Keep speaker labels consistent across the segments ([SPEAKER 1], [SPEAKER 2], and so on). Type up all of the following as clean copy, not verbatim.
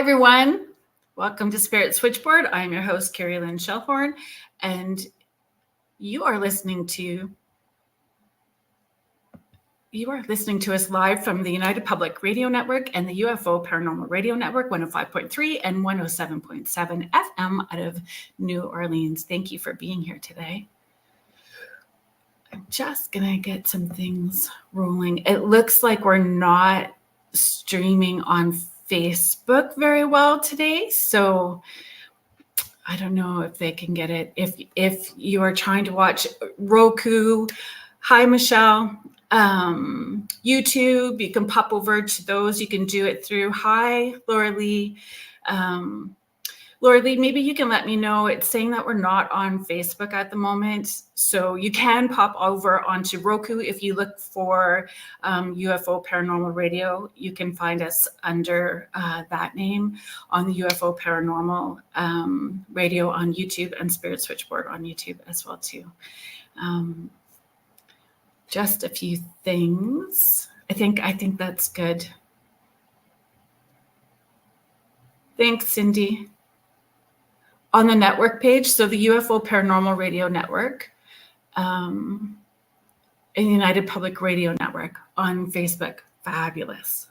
[SPEAKER 1] everyone. Welcome to Spirit Switchboard. I'm your host, Kerrilynn Shellhorn, and you are listening to us live from the United Public Radio Network and the UFO Paranormal Radio Network, 105.3 and 107.7 FM out of New Orleans. Thank you for being here today. I'm just going to get some things rolling. It looks like we're not streaming on Facebook very well today, so I don't know if they can get it. If you are trying to watch Roku, hi Michelle, YouTube, you can pop over to those. You can do it through hi Laura Lee. Laura Lee, maybe you can let me know. It's saying that we're not on Facebook at the moment. So you can pop over onto Roku. If you look for UFO Paranormal Radio, you can find us under that name on the UFO Paranormal Radio on YouTube and Spirit Switchboard on YouTube as well too. Just a few things. I think that's good. Thanks, Cindy. On the network page, so the UFO Paranormal Radio Network and United Public Radio Network on Facebook. Fabulous.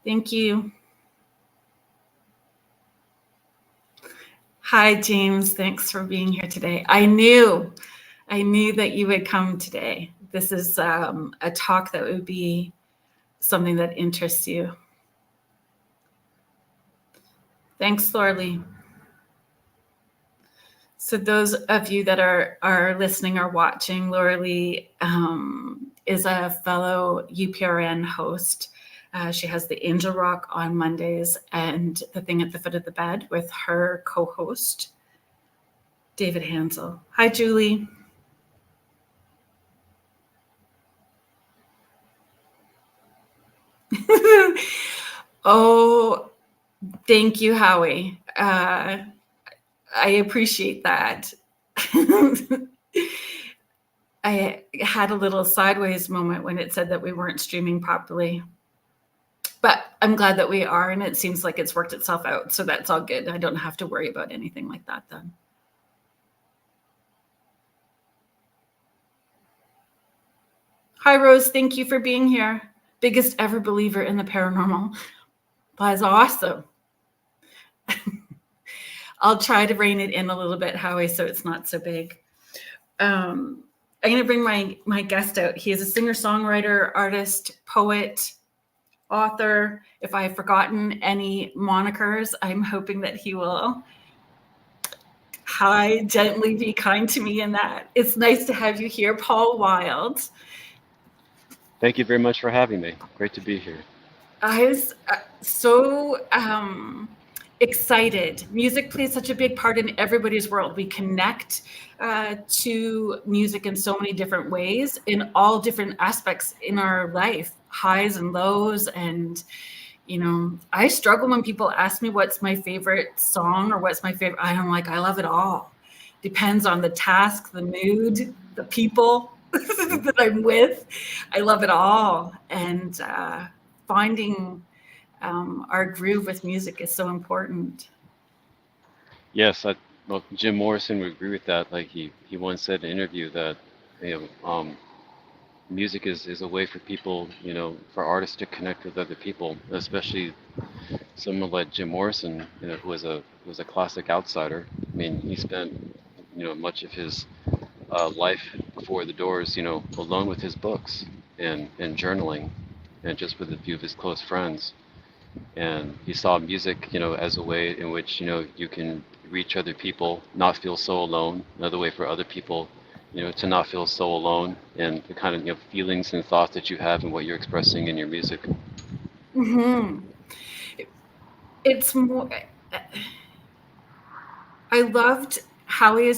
[SPEAKER 1] Thank you. Hi, James. Thanks for being here today. I knew that you would come today. This is a talk that would be something that interests you. Thanks, Laura Lee. So those of you that are listening or watching, Laura Lee is a fellow UPRN host. She has the Angel Rock on Mondays and the Thing at the Foot of the Bed with her co-host, David Hansel. Hi, Julie. Oh, thank you, Howie. I appreciate that. I had a little sideways moment when it said that we weren't streaming properly. But I'm glad that we are, and it seems like it's worked itself out. So that's all good. I don't have to worry about anything like that then. Hi, Rose. Thank you for being here. Biggest ever believer in the paranormal. That's awesome. I'll try to rein it in a little bit, Howie, so it's not so big. I'm going to bring my guest out. He is a singer-songwriter, artist, poet, author. If I've forgotten any monikers, I'm hoping that he will gently be kind to me in that. It's nice to have you here, Paul Wyld.
[SPEAKER 2] Thank you very much for having me. Great to be here.
[SPEAKER 1] I was so excited. Music plays such a big part in everybody's world. We connect to music in so many different ways, in all different aspects in our life, highs and lows. And, you know, I struggle when people ask me what's my favorite song or what's my favorite. I'm like, I love it all. Depends on the task, the mood, the people that I'm with. I love it all. And finding our groove with music is so important.
[SPEAKER 2] Yes, Jim Morrison would agree with that. Like he once said in an interview that music is a way for people, for artists to connect with other people, especially someone like Jim Morrison, who was a classic outsider. I mean, he spent much of his life before the doors, alone with his books and journaling, and just with a few of his close friends. And he saw music, as a way in which, you can reach other people, not feel so alone. Another way for other people, to not feel so alone, and the kind of, feelings and thoughts that you have and what you're expressing in your music.
[SPEAKER 1] Mm-hmm. It's more. I loved Howie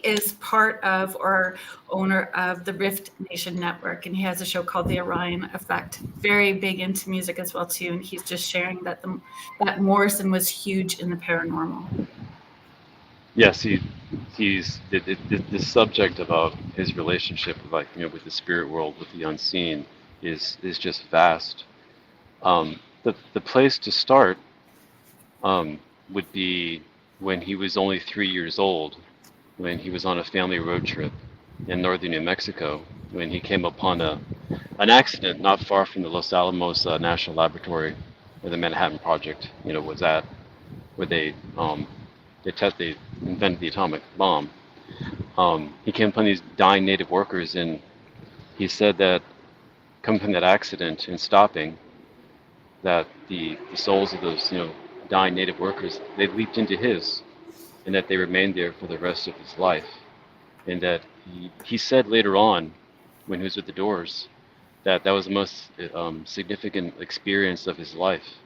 [SPEAKER 1] is part of or owner of the Rift Nation Network, and he has a show called The Orion Effect. Very big into music as well too, and he's just sharing that that Morrison was huge in the paranormal.
[SPEAKER 2] Yes, he's the subject about his relationship with the spirit world, with the unseen, is just vast. the place to start would be when he was only 3 years old, when he was on a family road trip in northern New Mexico, when he came upon an accident not far from the Los Alamos National Laboratory, where the Manhattan Project, was at, where they invented the atomic bomb. He came upon these dying native workers, and he said that coming from that accident and stopping, that the souls of those dying native workers, they leaped into his, and that they remained there for the rest of his life, and that he said later on, when he was with the Doors, that was the most significant experience of his life.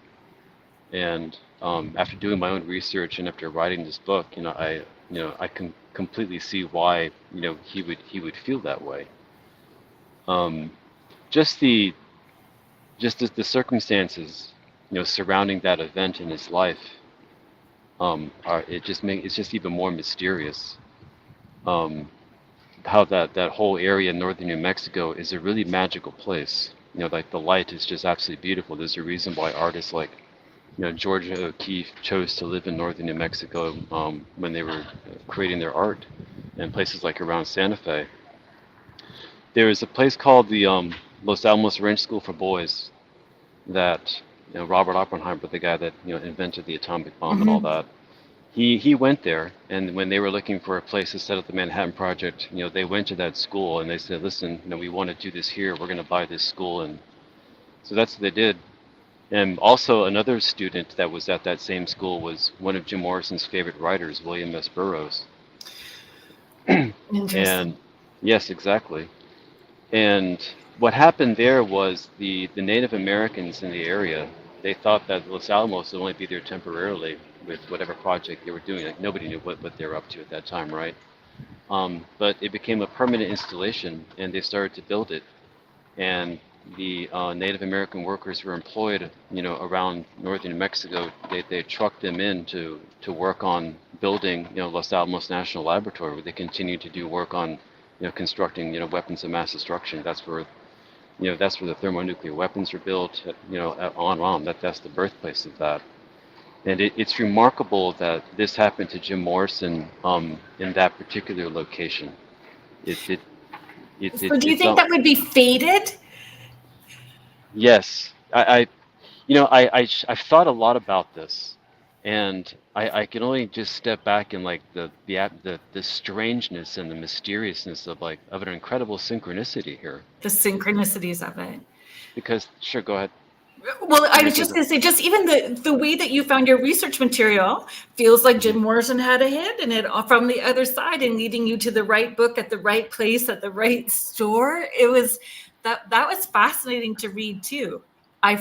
[SPEAKER 2] And after doing my own research and after writing this book, I can completely see why he would feel that way. Just the circumstances surrounding that event in his life it's just even more mysterious. How that whole area in northern New Mexico is a really magical place. Like the light is just absolutely beautiful. There's a reason why artists like Georgia O'Keeffe chose to live in northern New Mexico when they were creating their art, and places like around Santa Fe. There is a place called the Los Alamos Ranch School for Boys that Robert Oppenheimer, the guy that invented the atomic bomb and all that, he went there, and when they were looking for a place to set up the Manhattan Project, they went to that school and they said, listen, we want to do this here. We're going to buy this school, and so that's what they did. And also another student that was at that same school was one of Jim Morrison's favorite writers, William S. Burroughs.
[SPEAKER 1] Interesting.
[SPEAKER 2] And yes, exactly. And what happened there was the Native Americans in the area, they thought that Los Alamos would only be there temporarily with whatever project they were doing. Like nobody knew what they were up to at that time, right? But it became a permanent installation, and they started to build it. And the Native American workers were employed, around northern New Mexico. They trucked them in to work on building, Los Alamos National Laboratory, where they continued to do work on, constructing, weapons of mass destruction. That's where the thermonuclear weapons were built, on. That's the birthplace of that. And it's remarkable that this happened to Jim Morrison in that particular location.
[SPEAKER 1] So do you think that would be fated?
[SPEAKER 2] Yes, I've thought a lot about this, and I can only just step back and like the strangeness and the mysteriousness of an incredible synchronicity here.
[SPEAKER 1] The synchronicities of it.
[SPEAKER 2] Because sure, go ahead.
[SPEAKER 1] Well, I was just going to say, just even the way that you found your research material feels like Jim Morrison had a hand in it from the other side and leading you to the right book at the right place at the right store. It was that was fascinating to read too. I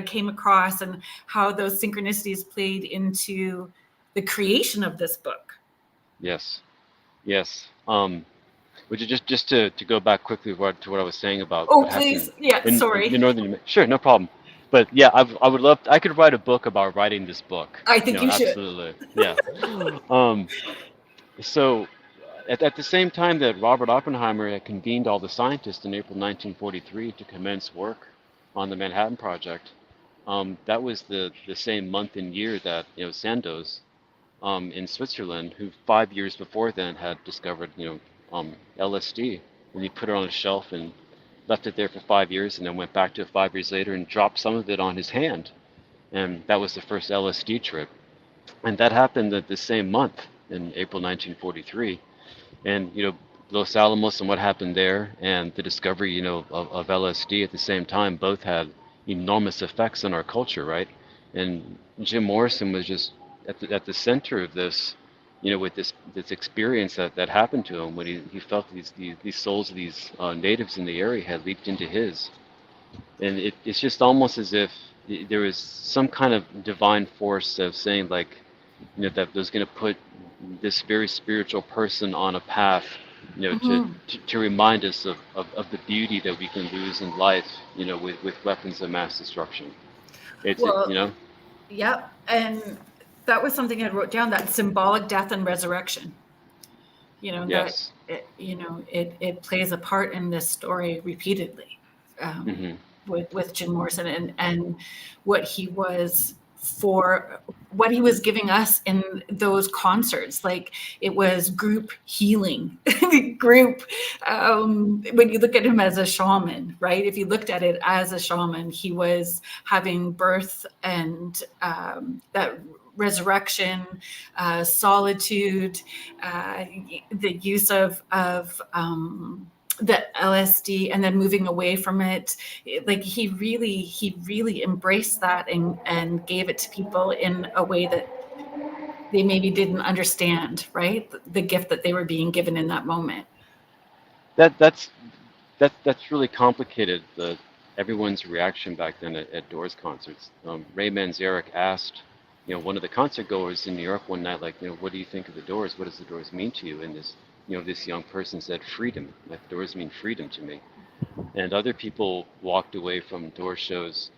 [SPEAKER 1] came across and how those synchronicities played into the creation of this book.
[SPEAKER 2] Yes. Would you just to go back quickly to what I was saying about?
[SPEAKER 1] Oh, please. Yeah, sorry.
[SPEAKER 2] Sure, no problem. But yeah, I would love. I could write a book about writing this book.
[SPEAKER 1] I think you should.
[SPEAKER 2] Absolutely. Yeah. So, at the same time that Robert Oppenheimer had convened all the scientists in April 1943 to commence work on the Manhattan Project, that was the same month and year that Sandoz, in Switzerland, who 5 years before then had discovered LSD, and he put it on a shelf and left it there for 5 years, and then went back to it 5 years later and dropped some of it on his hand, and that was the first LSD trip. And that happened the same month in April 1943. And Los Alamos and what happened there, and the discovery of LSD at the same time, both had enormous effects on our culture, right? And Jim Morrison was just at the center of this, with this experience that happened to him when he felt these souls of these natives in the area had leaped into his. And it's just almost as if there was some kind of divine force of saying that was going to put this very spiritual person on a path, to remind us of the beauty that we can lose in life, with weapons of mass destruction.
[SPEAKER 1] Yep. And that was something I wrote down, that symbolic death and resurrection.
[SPEAKER 2] Yes.
[SPEAKER 1] That it plays a part in this story repeatedly. with Jim Morrison and what he was what he was giving us in those concerts. Like, it was group healing, group. When you look at him as a shaman, right? If you looked at it as a shaman, he was having birth and that resurrection, solitude, the use of the LSD, and then moving away from it. Like, he really embraced that and gave it to people in a way that they maybe didn't understand, right? The gift that they were being given in that moment.
[SPEAKER 2] That's really complicated. Everyone's reaction back then at Doors concerts. Ray Manzarek asked, one of the concert goers in New York one night, like, what do you think of the Doors? What does the Doors mean to you? And this young person said, freedom. Like, the Doors mean freedom to me. And other people walked away from Doors shows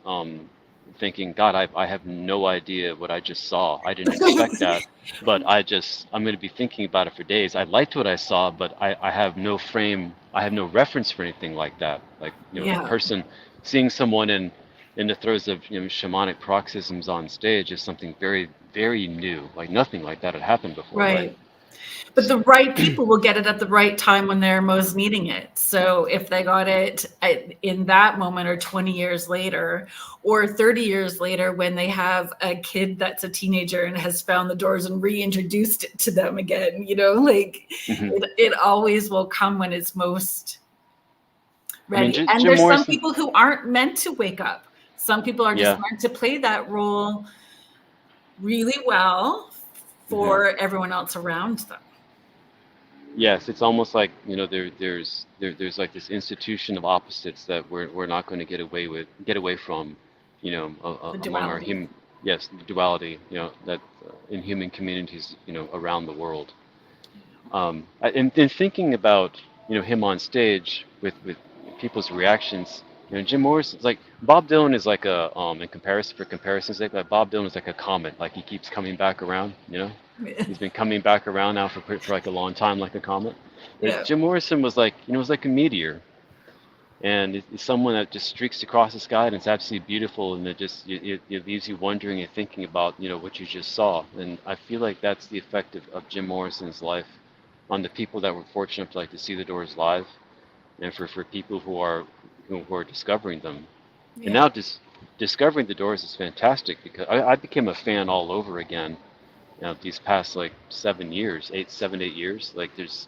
[SPEAKER 2] thinking, God, I have no idea what I just saw. I didn't expect that, but I'm going to be thinking about it for days. I liked what I saw, but I have no frame, I have no reference for anything like that. Like,
[SPEAKER 1] Yeah.
[SPEAKER 2] a person seeing someone in the throes of shamanic paroxysms on stage is something very, very new. Like, nothing like that had happened before, right?
[SPEAKER 1] But the right people will get it at the right time when they're most needing it. So if they got it in that moment, or 20 years later, or 30 years later, when they have a kid that's a teenager and has found the Doors and reintroduced it to them again, like, it always will come when it's most ready. And
[SPEAKER 2] Jim
[SPEAKER 1] there's
[SPEAKER 2] Morrison,
[SPEAKER 1] some people who aren't meant to wake up. Some people are just meant to play that role really well for everyone else around them.
[SPEAKER 2] Yes, it's almost like there's like this institution of opposites that we're not going to get away from, among our the duality, that in human communities, around the world. And thinking about him on stage with people's reactions, Jim Morrison, like Bob Dylan is like a in comparison's sake, like Bob Dylan is like a comet, like he keeps coming back around, He's been coming back around now for like a long time, like a comet. But Jim Morrison was like, was like a meteor, and it's someone that just streaks across the sky, and it's absolutely beautiful, and it leaves you wondering and thinking about what you just saw. And I feel like that's the effect of Jim Morrison's life on the people that were fortunate to see the Doors live, and for people who are discovering them. And now discovering the Doors is fantastic, because I became a fan all over again. These past like 7 years, 8 years, like there's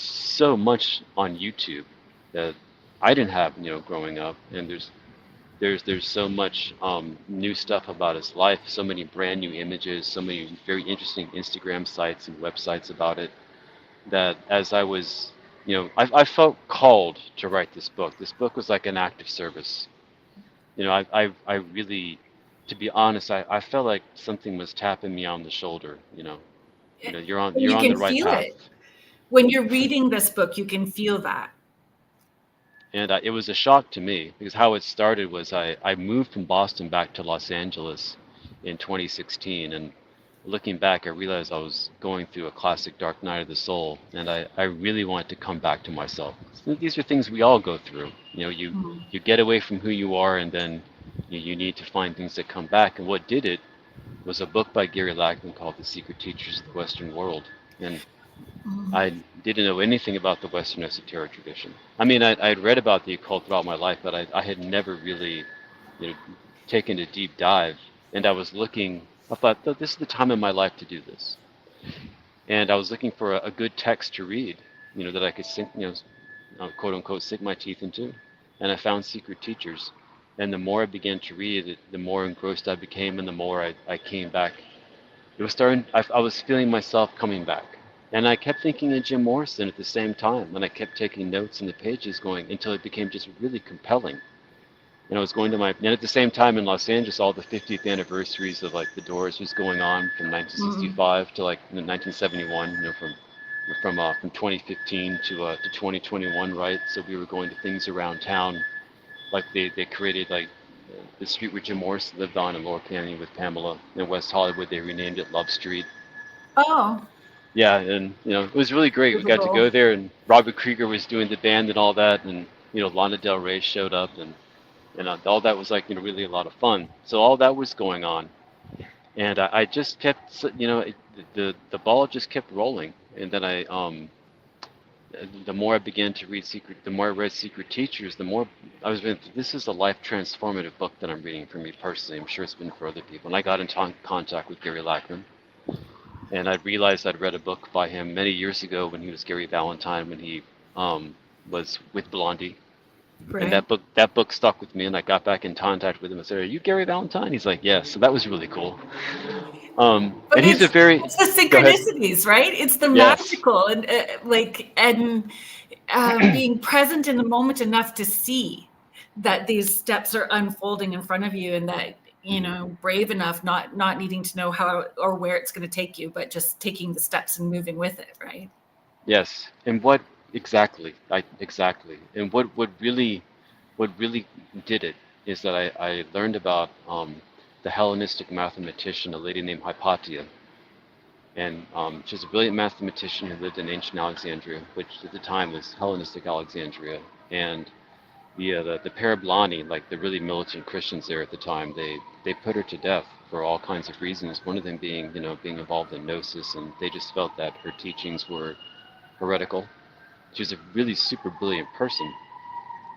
[SPEAKER 2] so much on YouTube that I didn't have, growing up, and there's so much new stuff about his life, so many brand new images, so many very interesting Instagram sites and websites about it, that as I was, I felt called to write this book. This book was like an act of service. I really, to be honest, I felt like something was tapping me on the shoulder. You're on the right path.
[SPEAKER 1] When you're reading this book, you can feel that.
[SPEAKER 2] And it was a shock to me, because how it started was I moved from Boston back to Los Angeles in 2016, and looking back, I realized I was going through a classic dark night of the soul, and I really wanted to come back to myself. These are things we all go through. You get away from who you are, and then you need to find things that come back. And what did it was a book by Gary Lachman called The Secret Teachers of the Western World. And I didn't know anything about the Western esoteric tradition. I mean, I'd read about the occult throughout my life, but I had never really taken a deep dive. And I was looking, I thought, this is the time in my life to do this. And I was looking for a good text to read, that I could sink, quote unquote, sink my teeth into. And I found Secret Teachers. And the more I began to read it, the more engrossed I became, and the more I came back. It was starting, I was feeling myself coming back. And I kept thinking of Jim Morrison at the same time, and I kept taking notes in the pages going until it became just really compelling. And I was going to and at the same time in Los Angeles, all the 50th anniversaries of like the Doors was going on from 1965 to like 1971, from 2015 to 2021, right? So we were going to things around town. Like they created like the street where Jim Morrison lived on in Lower Canyon with Pamela in West Hollywood. They renamed it Love Street.
[SPEAKER 1] Oh.
[SPEAKER 2] Yeah, and it was really great. We got to go there, and Robert Krieger was doing the band and all that, and Lana Del Rey showed up, and and all that was like, really a lot of fun. So all that was going on, and I just kept, the ball just kept rolling, and then the more I began to read the more I read Secret Teachers, the more I was this is a life transformative book that I'm reading for me personally. I'm sure it's been for other people. And I got in contact with Gary Lackman, and I realized I'd read a book by him many years ago when he was Gary Valentine, when he was with Blondie. And
[SPEAKER 1] Right.
[SPEAKER 2] that book stuck with me, and I got back in contact with him and said, "Are you Gary Valentine?" He's like, "Yes." So that was really cool.
[SPEAKER 1] But
[SPEAKER 2] And he's a very
[SPEAKER 1] it's the
[SPEAKER 2] go ahead.
[SPEAKER 1] synchronicities, right? It's the
[SPEAKER 2] Yes.
[SPEAKER 1] magical and being present in the moment enough to see that these steps are unfolding in front of you, and that brave enough, not needing to know how or where it's going to take you, but just taking the steps and moving with it, right?
[SPEAKER 2] Yes. And what exactly? Exactly. And what really did it is that I learned about the Hellenistic mathematician, a lady named Hypatia. And she was a brilliant mathematician who lived in ancient Alexandria, which at the time was Hellenistic Alexandria. And the Parablani, like the really militant Christians there at the time, they put her to death for all kinds of reasons. One of them being, being involved in gnosis, and they just felt that her teachings were heretical. She was a really super brilliant person.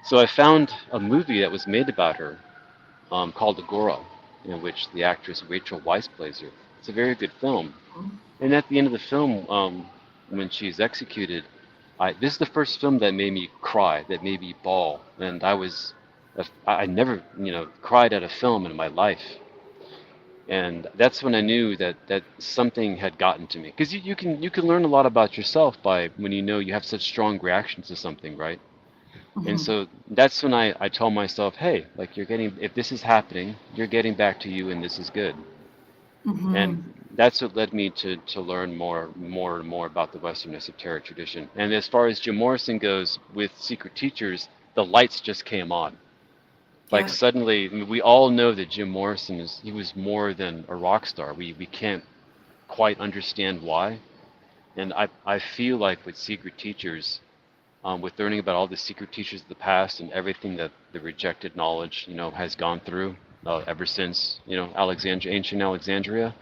[SPEAKER 2] So I found a movie that was made about her called Agora, in which the actress Rachel Weisz plays her. It's a very good film. And at the end of the film, when she's executed, this is the first film that made me cry, that made me bawl. And I never, cried at a film in my life. And that's when I knew that something had gotten to me. Because you can learn a lot about yourself by when you have such strong reactions to something, right? And
[SPEAKER 1] Mhm.
[SPEAKER 2] so that's when I told myself, hey, like if this is happening, you're getting back to you, and this is good. And
[SPEAKER 1] Mhm.
[SPEAKER 2] that's what led me to learn more and more about the Western esoteric tradition. And as far as Jim Morrison goes, with Secret Teachers, the lights just came on. Like
[SPEAKER 1] Yeah.
[SPEAKER 2] suddenly, I mean, we all know that Jim Morrison he was more than a rock star. We can't quite understand why. And I feel like with Secret Teachers, with learning about all the secret teachers of the past and everything that the rejected knowledge, has gone through ever since, ancient Alexandria,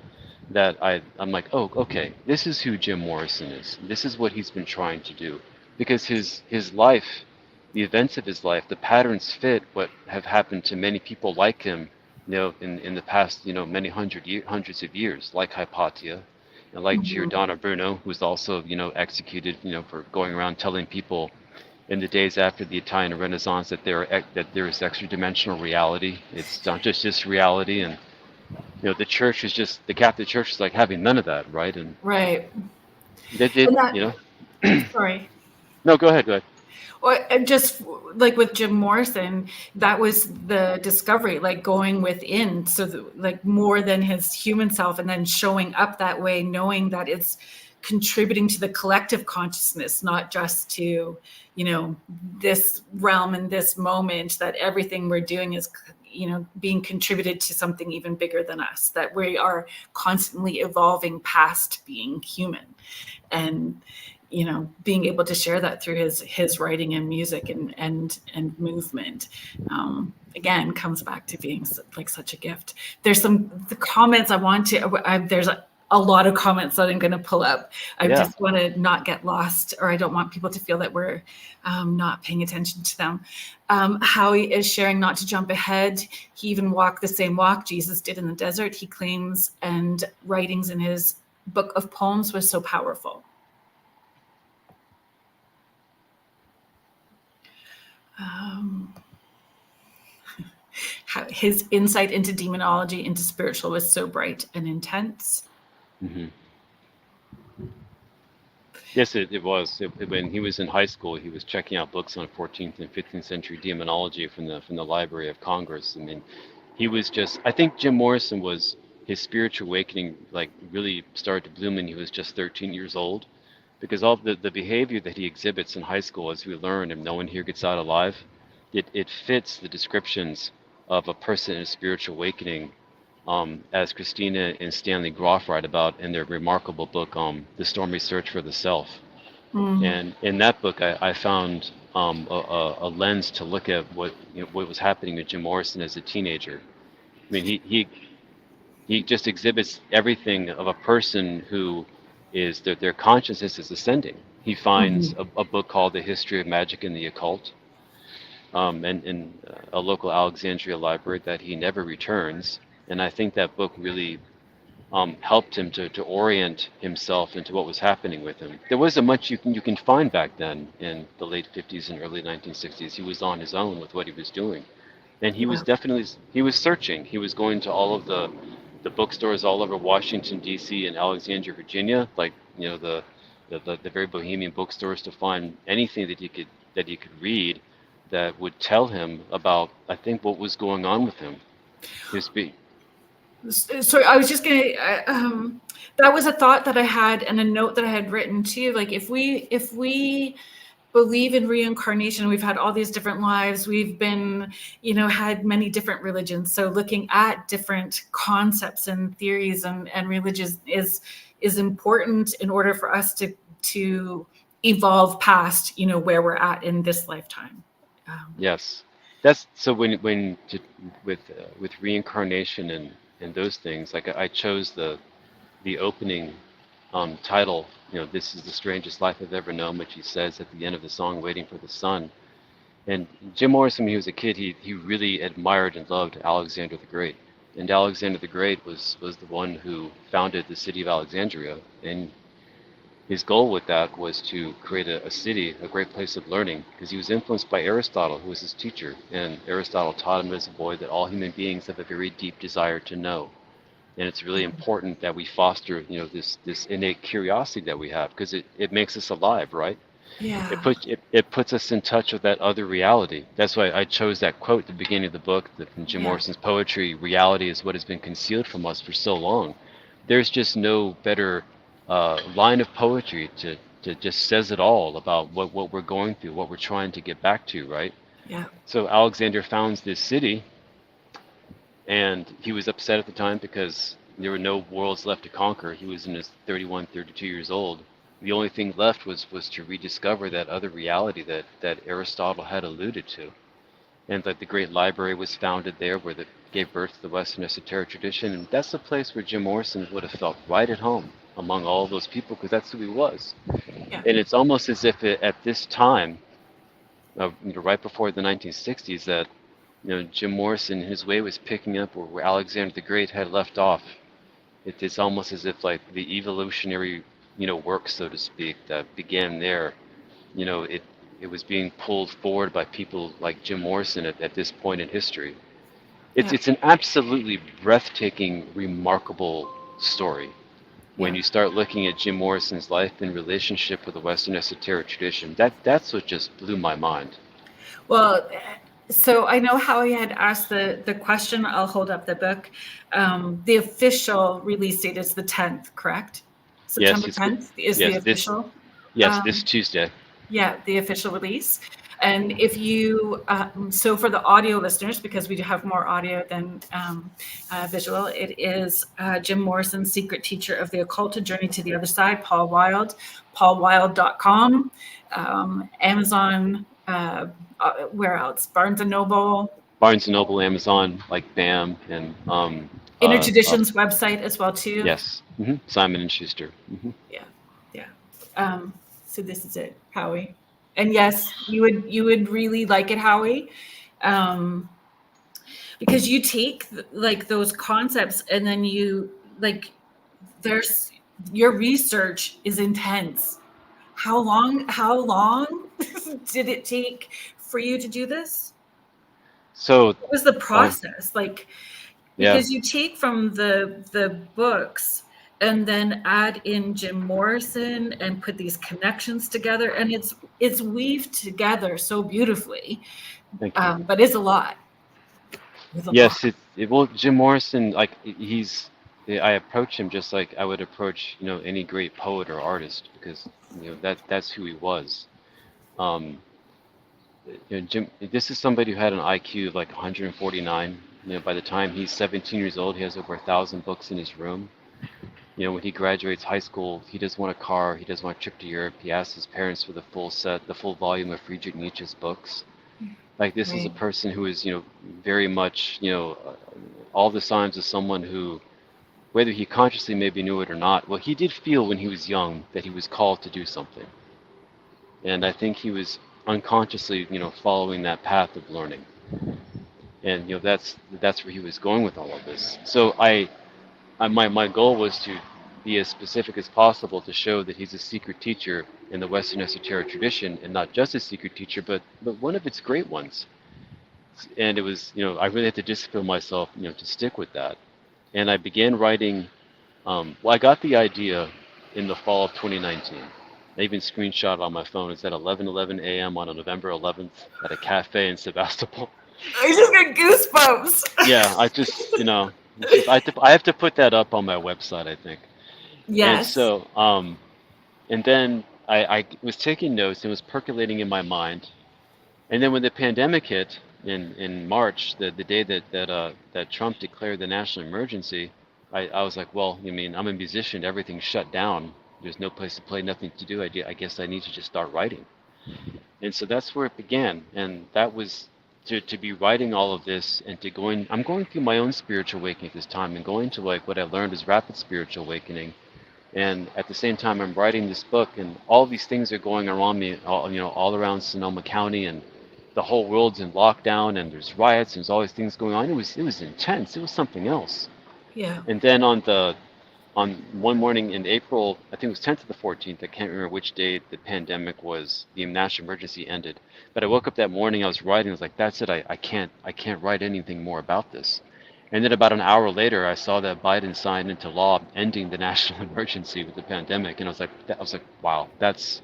[SPEAKER 2] that I'm like, oh, okay, this is who Jim Morrison is. This is what he's been trying to do, because his life, the events of his life, the patterns fit what have happened to many people like him, in the past, many hundreds of years, like Hypatia, and like
[SPEAKER 1] Mhm.
[SPEAKER 2] Giordano Bruno, who was also, executed, for going around telling people in the days after the Italian Renaissance that there is extra dimensional reality. It's not just this reality, and the church is just the Catholic Church is like having none of that, right? And
[SPEAKER 1] Right.
[SPEAKER 2] they did,
[SPEAKER 1] And sorry.
[SPEAKER 2] No, go ahead, go ahead.
[SPEAKER 1] Or just like with Jim Morrison, that was the discovery, like going within, so like more than his human self, and then showing up that way, knowing that it's contributing to the collective consciousness, not just to, this realm and this moment, that everything we're doing is, being contributed to something even bigger than us, that we are constantly evolving past being human. And being able to share that through his writing and music and movement, again, comes back to being like such a gift. There's the comments I want to. There's a lot of comments that I'm going to pull up. I
[SPEAKER 2] Yeah,
[SPEAKER 1] just want to not get lost, or I don't want people to feel that we're not paying attention to them. Howie is sharing not to jump ahead. He even walked the same walk Jesus did in the desert. He claims, and writings in his book of poems was so powerful. Um, his insight into demonology, into spiritual, was so bright and intense.
[SPEAKER 2] hmm yes, it was. When he was in high school, he was checking out books on 14th and 15th century demonology from the Library of Congress. I mean, he was just. I think Jim Morrison was his spiritual awakening, like really started to bloom when he was just 13 years old, because all the behavior that he exhibits in high school, as we learn, and no one here gets out alive, it fits the descriptions of a person in a spiritual awakening, as Christina and Stanley Groff write about in their remarkable book, The Stormy Search for the Self.
[SPEAKER 1] Mm.
[SPEAKER 2] And in that book, I found a lens to look at what was happening with Jim Morrison as a teenager. I mean, he just exhibits everything of a person who is their consciousness is ascending. He finds a book called The History of Magic and the Occult, and in a local Alexandria library that he never returns. And I think that book really helped him to orient himself into what was happening with him. There wasn't much you can find back then in the late 50s and early 1960s. He was on his own with what he was doing, and he was definitely he was searching. He was going to all of the bookstores all over Washington D.C. and Alexandria, Virginia, like the very bohemian bookstores, to find anything that he could read that would tell him about, I think, what was going on with him.
[SPEAKER 1] So I was just gonna. That was a thought that I had and a note that I had written too. Like if we believe in reincarnation, we've had all these different lives. We've been, had many different religions. So looking at different concepts and theories and religions is important in order for us to evolve past, where we're at in this lifetime.
[SPEAKER 2] Yes, that's so. With reincarnation and those things, like I chose the opening title. This is the strangest life I've ever known, which he says at the end of the song, "Waiting for the Sun." And Jim Morrison, when he was a kid, he really admired and loved Alexander the Great. And Alexander the Great was the one who founded the city of Alexandria. And his goal with that was to create a city, a great place of learning, because he was influenced by Aristotle, who was his teacher. And Aristotle taught him as a boy that all human beings have a very deep desire to know. And it's really important that we foster, this innate curiosity that we have, because it makes us alive, right?
[SPEAKER 1] Yeah.
[SPEAKER 2] It puts us in touch with that other reality. That's why I chose that quote at the beginning of the book, from Jim Morrison's poetry: "Reality is what has been concealed from us for so long." There's just no better line of poetry to just says it all about what we're going through, what we're trying to get back to, right?
[SPEAKER 1] Yeah.
[SPEAKER 2] So Alexander founds this city, and he was upset at the time because there were no worlds left to conquer. He was in his 31, 32 years old. The only thing left was to rediscover that other reality that Aristotle had alluded to. And that the great library was founded there, where that gave birth to the Western esoteric tradition. And that's the place where Jim Morrison would have felt right at home among all those people, because that's who he was.
[SPEAKER 1] Yeah.
[SPEAKER 2] And it's almost as if at this time, right before the 1960s, that Jim Morrison, his way, was picking up where Alexander the Great had left off. It's almost as if like the evolutionary, work, so to speak, that began there, it was being pulled forward by people like Jim Morrison at this point in history. It's an absolutely breathtaking, remarkable story when you start looking at Jim Morrison's life in relationship with the Western esoteric tradition. That's what just blew my mind.
[SPEAKER 1] Well, so I know Howie had asked the question. I'll hold up the book. The official release date is the 10th, correct? September 10th is the official.
[SPEAKER 2] This Tuesday.
[SPEAKER 1] Yeah, the official release. And if you, so for the audio listeners, because we do have more audio than visual, it is Jim Morrison's Secret Teacher of the Occult: A Journey to the Other Side, Paul Wyld, paulwyld.com, Amazon, where else? Barnes & Noble,
[SPEAKER 2] Amazon, like BAM, and
[SPEAKER 1] Inner Traditions website as well too.
[SPEAKER 2] Yes, Simon and Schuster.
[SPEAKER 1] Yeah. So this is it, Howie. And yes, you would really like it, Howie, because you take like those concepts and then your research is intense. How long did it take for you to do this?
[SPEAKER 2] So
[SPEAKER 1] what was the process because you take from the books and then add in Jim Morrison and put these connections together, and it's weaved together so beautifully.
[SPEAKER 2] Thank you.
[SPEAKER 1] But it's a lot.
[SPEAKER 2] Yes, well, Jim Morrison, like I approach him just like I would approach any great poet or artist, because that's who he was. Jim, this is somebody who had an IQ of like 149. By the time he's 17 years old, he has over 1,000 books in his room. When he graduates high school, he doesn't want a car, he doesn't want a trip to Europe. He asks his parents for the full set, the full volume of Friedrich Nietzsche's books. Like, this is a
[SPEAKER 1] Right.
[SPEAKER 2] person who is, very much, all the signs of someone who, whether he consciously maybe knew it or not, well, he did feel when he was young that he was called to do something. And I think he was unconsciously, following that path of learning. And that's where he was going with all of this. So my goal was to be as specific as possible to show that he's a secret teacher in the Western esoteric tradition, and not just a secret teacher, but one of its great ones. And it was, I really had to discipline myself, to stick with that. And I began writing. Well, I got the idea in the fall of 2019. I even screenshot it on my phone. It's at 11:11 a.m. on November 11th at a cafe in Sebastopol.
[SPEAKER 1] I just got goosebumps.
[SPEAKER 2] Yeah, I have to put that up on my website, I think. And
[SPEAKER 1] Yes.
[SPEAKER 2] so, and then I was taking notes and was percolating in my mind. And then when the pandemic hit in March, the day that Trump declared the national emergency, I was like, well, I'm a musician, everything's shut down. There's no place to play, nothing to do. I guess I need to just start writing. And so that's where it began. And that was to be writing all of this and I'm going through my own spiritual awakening at this time, and going to, like, what I learned is rapid spiritual awakening. And at the same time, I'm writing this book, and all these things are going around me, all around Sonoma County, and the whole world's in lockdown, and there's riots, and there's all these things going on. It was intense. It was something else.
[SPEAKER 1] Yeah.
[SPEAKER 2] And then on one morning in April, I think it was 10th to the 14th, I can't remember which day the pandemic was, the national emergency ended. But I woke up that morning, I was writing, I was like, that's it, I can't write anything more about this. And then about an hour later, I saw that Biden signed into law ending the national emergency with the pandemic, and I was like, wow, that's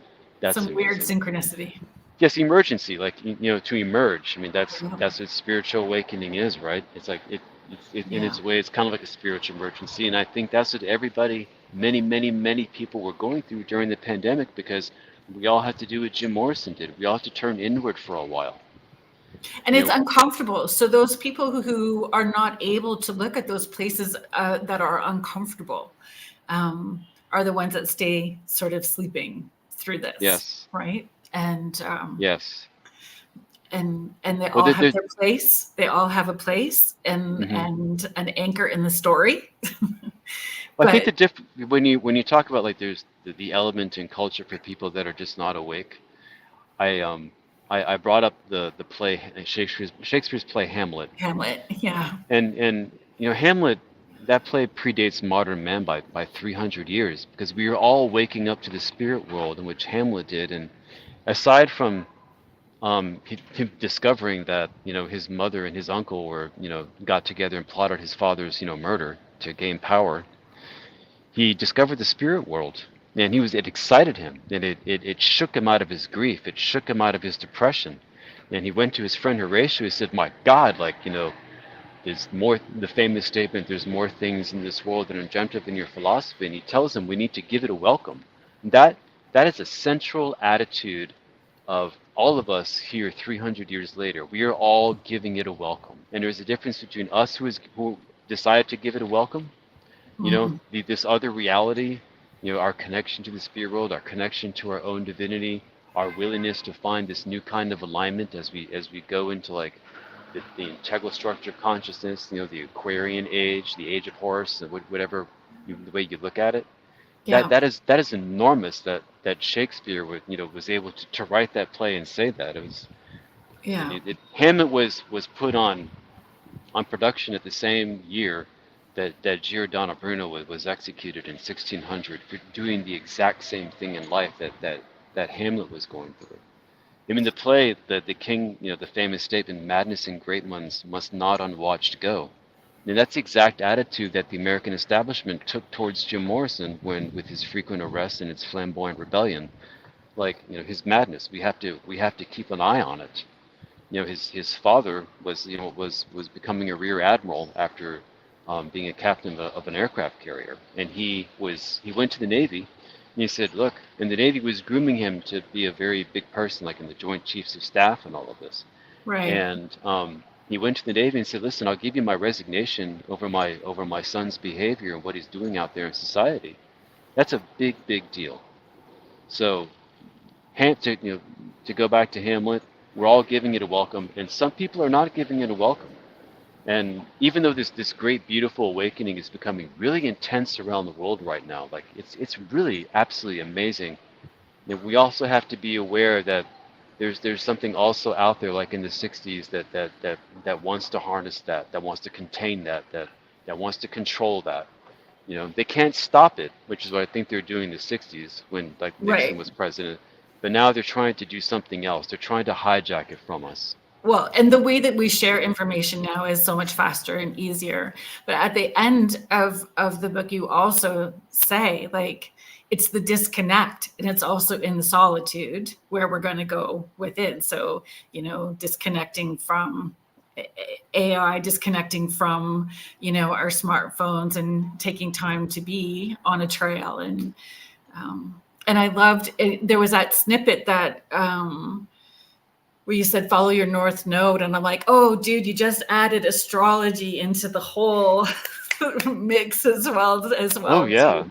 [SPEAKER 1] Some
[SPEAKER 2] it
[SPEAKER 1] weird
[SPEAKER 2] was,
[SPEAKER 1] synchronicity.
[SPEAKER 2] yes, emergency, like, to emerge. I mean, that's
[SPEAKER 1] Yeah.
[SPEAKER 2] what spiritual awakening is, right? It's like in
[SPEAKER 1] Yeah.
[SPEAKER 2] its way, it's kind of like a spiritual emergency, and I think that's what everybody, many people were going through during the pandemic, because we all had to do what Jim Morrison did. We all had to turn inward for a while.
[SPEAKER 1] And
[SPEAKER 2] You
[SPEAKER 1] it's
[SPEAKER 2] know,
[SPEAKER 1] uncomfortable. So those people who are not able to look at those places that are uncomfortable are the ones that stay sort of sleeping through this,
[SPEAKER 2] yes,
[SPEAKER 1] right? And
[SPEAKER 2] yes.
[SPEAKER 1] and they
[SPEAKER 2] Well,
[SPEAKER 1] all have their place. They all have a place and
[SPEAKER 2] mhm.
[SPEAKER 1] an anchor in the story.
[SPEAKER 2] Well, I think
[SPEAKER 1] But
[SPEAKER 2] when you talk about, like, there's the element in culture for people that are just not awake. I I brought up the play, Shakespeare's play Hamlet,
[SPEAKER 1] Hamlet, yeah,
[SPEAKER 2] and Hamlet, that play predates modern man by 300 years, because we are all waking up to the spirit world in which Hamlet did. And aside from him discovering that his mother and his uncle were got together and plotted his father's murder to gain power, he discovered the spirit world, and it excited him, and it shook him out of his grief, it shook him out of his depression. And he went to his friend Horatio. He said, my God, like, there's more, the famous statement, there's more things in this world that are dreamt of in your philosophy. And he tells him we need to give it a welcome. That is a central attitude of all of us here 300 years later. We are all giving it a welcome. And there's a difference between us who decided to give it a welcome,
[SPEAKER 1] mhm,
[SPEAKER 2] this other reality, our connection to the spirit world, our connection to our own divinity, our willingness to find this new kind of alignment as we go into, like, the integral structure of consciousness, the Aquarian age, the age of Horus, whatever the way you look at it.
[SPEAKER 1] yeah,
[SPEAKER 2] That is enormous, that Shakespeare was able to write that play and say that. It was, I
[SPEAKER 1] yeah,
[SPEAKER 2] mean, Hamlet was put on production at the same year that Giordano Bruno was executed in 1600 for doing the exact same thing in life that Hamlet was going through. I mean, the play, the king, the famous statement, "Madness and great ones must not unwatched go." And that's the exact attitude that the American establishment took towards Jim Morrison with his frequent arrests and its flamboyant rebellion. Like, his madness, we have to keep an eye on it. His father was becoming a rear admiral after being a captain of an aircraft carrier, and he went to the Navy, and he said, look, and the Navy was grooming him to be a very big person, like in the Joint Chiefs of Staff and all of this.
[SPEAKER 1] right.
[SPEAKER 2] And He went to the Navy and said, "Listen, I'll give you my resignation over my son's behavior and what he's doing out there in society." That's a big, big deal. So, to go back to Hamlet, we're all giving it a welcome, and some people are not giving it a welcome. And even though this great, beautiful awakening is becoming really intense around the world right now, like it's really absolutely amazing. And we also have to be aware that there's something also out there, like in the '60s, that wants to harness that wants to contain that wants to control that. They can't stop it, which is what I think they're doing in the '60s when like Nixon
[SPEAKER 1] Right.
[SPEAKER 2] was president. But now they're trying to do something else. They're trying to hijack it from us.
[SPEAKER 1] Well, and the way that we share information now is so much faster and easier. But at the end of the book, you also say, like, it's the disconnect, and it's also in the solitude where we're going to go within. So, disconnecting from AI, disconnecting from, our smartphones, and taking time to be on a trail. And I loved it. There was that snippet that where you said follow your north node, and I'm like, oh dude, you just added astrology into the whole mix as well
[SPEAKER 2] Oh yeah.
[SPEAKER 1] too,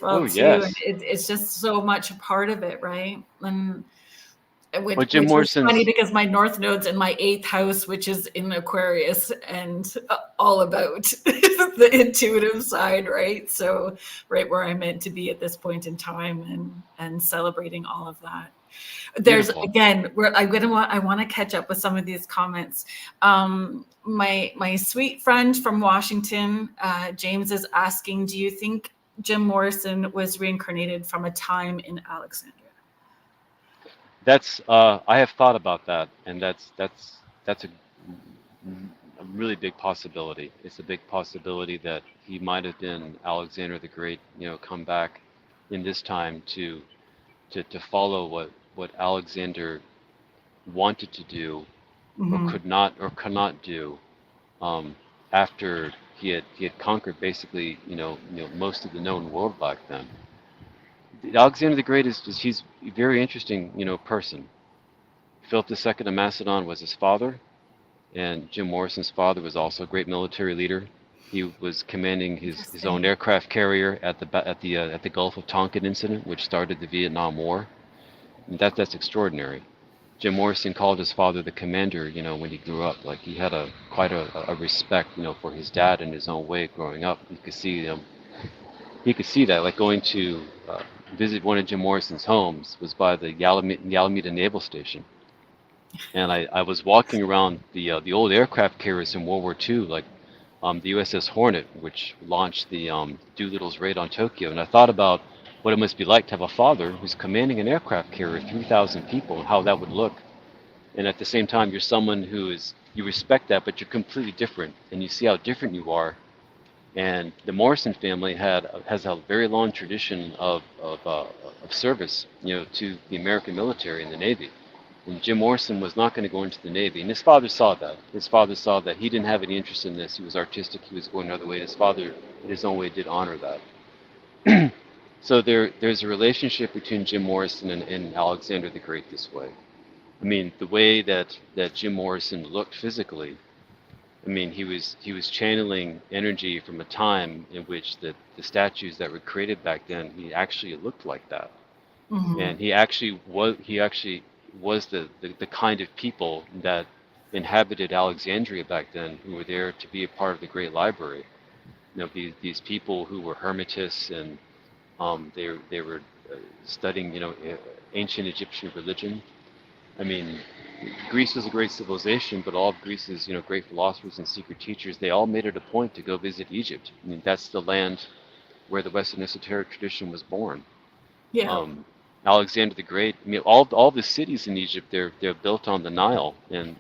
[SPEAKER 2] Oh
[SPEAKER 1] and
[SPEAKER 2] yes.
[SPEAKER 1] it's just so much a part of it, right? And
[SPEAKER 2] Well, Jim
[SPEAKER 1] which was funny
[SPEAKER 2] Morrison's.
[SPEAKER 1] because my north node's in my 8th house, which is in Aquarius, and all about the intuitive side, right? So right where I'm meant to be at this point in time, and celebrating all of that. There's
[SPEAKER 2] Beautiful.
[SPEAKER 1] again where I want to catch up with some of these comments. My sweet friend from Washington, James, is asking, do you think Jim Morrison was reincarnated from a time in Alexandria?
[SPEAKER 2] That's I have thought about that, and that's a really big possibility. It's a big possibility that he might have been Alexander the Great, come back in this time to follow what Alexander wanted to do or
[SPEAKER 1] Mm-hmm.
[SPEAKER 2] could not do, after he had conquered basically most of the known world back then. Alexander the Great he's a very interesting person. Philip II of Macedon was his father, and Jim Morrison's father was also a great military leader. He was commanding his own
[SPEAKER 1] Interesting.
[SPEAKER 2] aircraft carrier at the Gulf of Tonkin incident, which started the Vietnam War. And that's extraordinary. Jim Morrison called his father the commander, when he grew up. Like he had quite a respect, for his dad in his own way growing up. He could see that, like going to visit one of Jim Morrison's homes was by the Alameda Naval Station, and I was walking around the old aircraft carriers in World War II, like the USS Hornet, which launched the Doolittle's raid on Tokyo, and I thought about what it must be like to have a father who's commanding an aircraft carrier, 3,000 people, and how that would look. And at the same time, you're someone you respect that, but you're completely different, and you see how different you are. And the Morrison family has a very long tradition of service, to the American military and the Navy. And Jim Morrison was not going to go into the Navy, and his father saw that. His father saw that he didn't have any interest in this. He was artistic. He was going another way. His father, in his own way, did honor that. So there's a relationship between Jim Morrison and Alexander the Great this way. I mean, the way that Jim Morrison looked physically. I mean, he was channeling energy from a time in which the statues that were created back then, he actually looked like that.
[SPEAKER 1] Mm-hmm.
[SPEAKER 2] And he actually was the kind of people that inhabited Alexandria back then, who were there to be a part of the Great Library. These people who were Hermetists, and they were studying ancient Egyptian religion. I mean, Greece was a great civilization, but all of Greece's great philosophers and secret teachers, they all made it a point to go visit Egypt. I mean, that's the land where the Western esoteric tradition was born.
[SPEAKER 1] Yeah.
[SPEAKER 2] Um, Alexander the Great. I mean, all the cities in Egypt, they're built on the Nile, and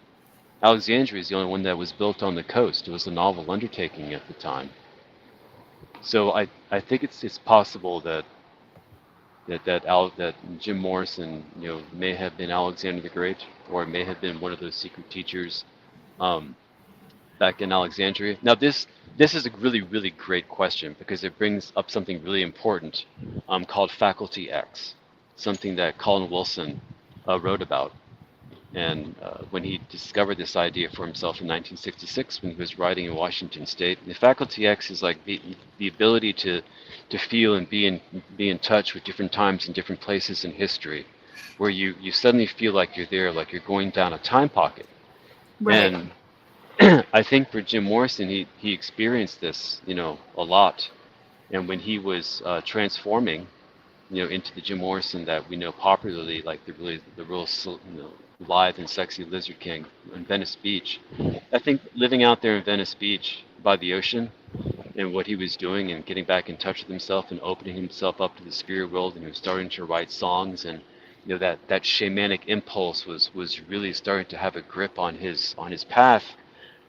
[SPEAKER 2] Alexandria is the only one that was built on the coast. It was a novel undertaking at the time. So I think it's possible that Jim Morrison may have been Alexander the Great, or it may have been one of those secret teachers um, back in Alexandria. Now this is a really, really great question, because it brings up something really important, called Faculty X, something that Colin Wilson wrote about. And when he discovered this idea for himself in 1966, when he was writing in Washington State, the Faculty X is like the ability to feel and be in touch with different times and different places in history, where you suddenly feel like you're there, like you're going down a time pocket.
[SPEAKER 1] Right.
[SPEAKER 2] And I think for Jim Morrison, he experienced this, a lot. And when he was transforming, into the Jim Morrison that we know popularly, like the real, lithe and sexy Lizard King in Venice Beach. I think living out there in Venice Beach by the ocean and what he was doing and getting back in touch with himself and opening himself up to the spirit world, and he was starting to write songs, and that shamanic impulse was really starting to have a grip on his path.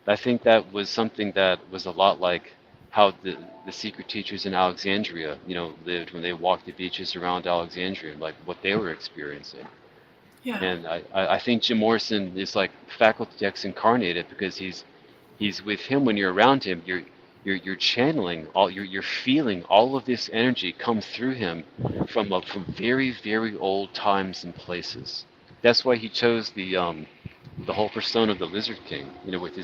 [SPEAKER 2] I think that was something that was a lot like how the secret teachers in Alexandria, lived when they walked the beaches around Alexandria, like what they were experiencing.
[SPEAKER 1] Yeah.
[SPEAKER 2] And I think Jim Morrison is like Faculty X incarnated, because he's with him. When you're around him, you're channeling you're feeling all of this energy come through him from very, very old times and places. That's why he chose the whole persona of the Lizard King, with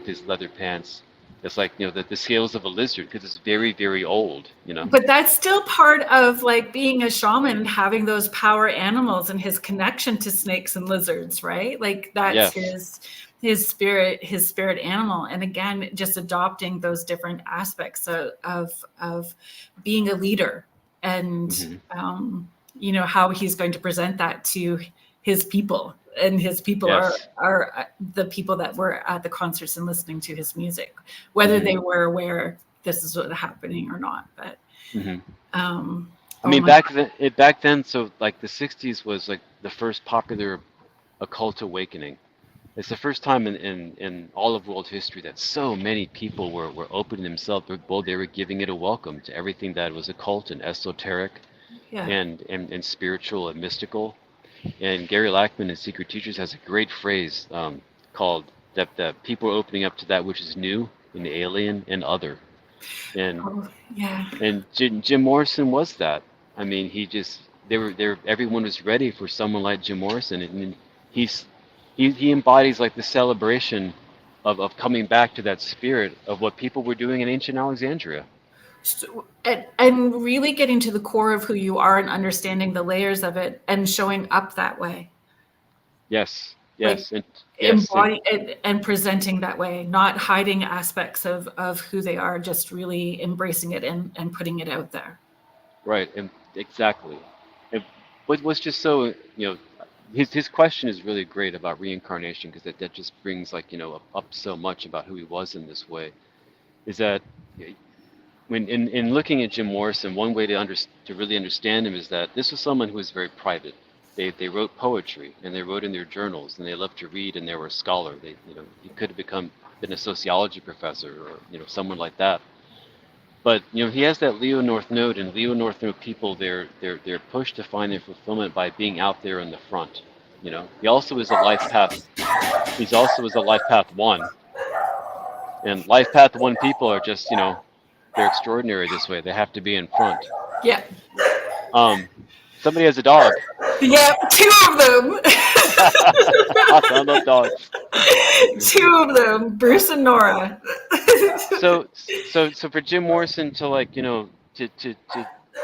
[SPEAKER 2] his leather pants. It's like, the scales of a lizard, because it's very, very old,
[SPEAKER 1] But that's still part of like being a shaman, having those power animals and his connection to snakes and lizards, right? Like that's
[SPEAKER 2] Yes.
[SPEAKER 1] his spirit animal. And again, just adopting those different aspects of being a leader, and how he's going to present that to his people. And his people
[SPEAKER 2] Yes.
[SPEAKER 1] are the people that were at the concerts and listening to his music, whether they were aware this is what's happening or not. But
[SPEAKER 2] I mean, back then, so like the 60s was like the first popular occult awakening. It's the first time in all of world history that so many people were opening themselves. They were giving it a welcome to everything that was occult and esoteric and spiritual and mystical. And Gary Lackman in Secret Teachers has a great phrase called that people are opening up to that which is new and alien and other. And Jim Morrison was that. I mean, everyone was ready for someone like Jim Morrison, and he embodies like the celebration of coming back to that spirit of what people were doing in ancient Alexandria.
[SPEAKER 1] And really getting to the core of who you are and understanding the layers of it and showing up that way.
[SPEAKER 2] Yes.
[SPEAKER 1] Like, and presenting that way, not hiding aspects of who they are, just really embracing it and putting it out there.
[SPEAKER 2] Right, and exactly. And what was just so, his question is really great about reincarnation, because that just brings like, up so much about who he was in this way, is that when in looking at Jim Morrison, one way to really understand him is that this was someone who was very private. They wrote poetry, and they wrote in their journals, and they loved to read, and they were a scholar. He could have been a sociology professor, or someone like that. But he has that Leo North Node, and Leo North Node people, they're pushed to find their fulfillment by being out there in the front. He also is a life path. He's also is a life path 1, and life path 1 people are just they're extraordinary this way. They have to be in front.
[SPEAKER 1] Yeah.
[SPEAKER 2] Somebody has a dog.
[SPEAKER 1] Yeah, 2 of them.
[SPEAKER 2] I love dogs.
[SPEAKER 1] 2 of them, Bruce and Nora.
[SPEAKER 2] So for Jim Morrison to to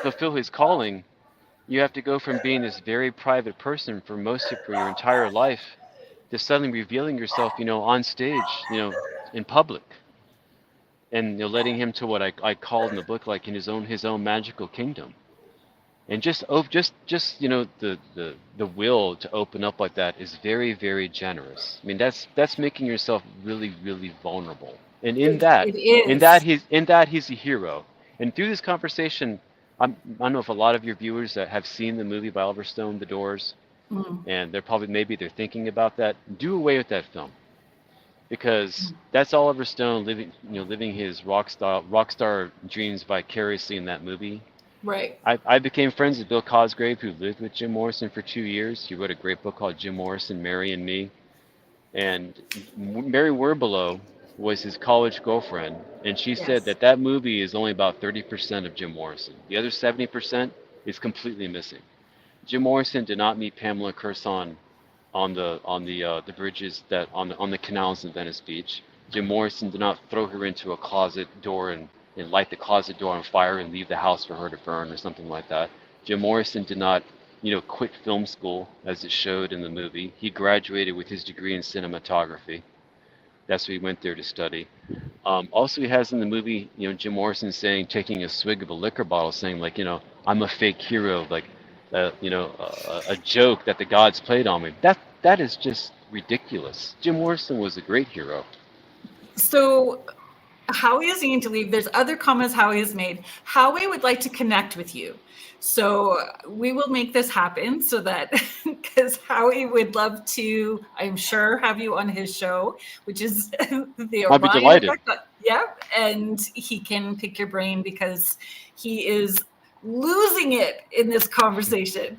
[SPEAKER 2] fulfill his calling, you have to go from being this very private person for most of your entire life to suddenly revealing yourself, on stage, in public, and letting him to what I called in the book, like in his own magical kingdom. And just the will to open up like that is very, very generous. I mean, that's making yourself really, really vulnerable. And in that he's a hero. And through this conversation, I don't know if a lot of your viewers that have seen the movie by Oliver Stone, The Doors, and they're thinking about that. Do away with that film, because that's Oliver Stone living his rock star dreams vicariously in that movie.
[SPEAKER 1] Right.
[SPEAKER 2] I became friends with Bill Cosgrave, who lived with Jim Morrison for 2 years. He wrote a great book called Jim Morrison, Mary and Me. And Mary Werbelow was his college girlfriend, and she said that movie is only about 30% of Jim Morrison. The other 70% is completely missing. Jim Morrison did not meet Pamela Curson on the bridges that on the canals in Venice Beach. Jim Morrison did not throw her into a closet door and light the closet door on fire and leave the house for her to burn or something like that. Jim Morrison did not, quit film school as it showed in the movie. He graduated with his degree in cinematography. That's what he went there to study. Also, he has in the movie, Jim Morrison saying, taking a swig of a liquor bottle, saying like, I'm a fake hero, like, a joke that the gods played on me. That is just ridiculous. Jim Morrison was a great hero.
[SPEAKER 1] So Howie is needing to leave. There's other comments Howie has made. Howie would like to connect with you. So we will make this happen so that, because Howie would love to, I'm sure, have you on his show, which is the
[SPEAKER 2] I'd be delighted.
[SPEAKER 1] Yeah, and he can pick your brain because he is losing it in this conversation.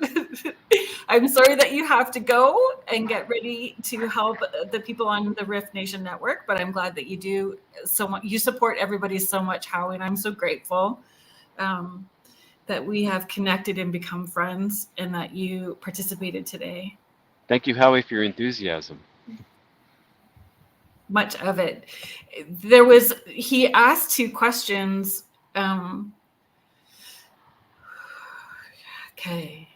[SPEAKER 1] I'm sorry that you have to go and get ready to help the people on the Rift Nation Network, but I'm glad that you do so much. You support everybody so much, Howie, and I'm so grateful that we have connected and become friends and that you participated today.
[SPEAKER 2] Thank you, Howie, for your enthusiasm.
[SPEAKER 1] Much of it. He asked 2 questions. Okay.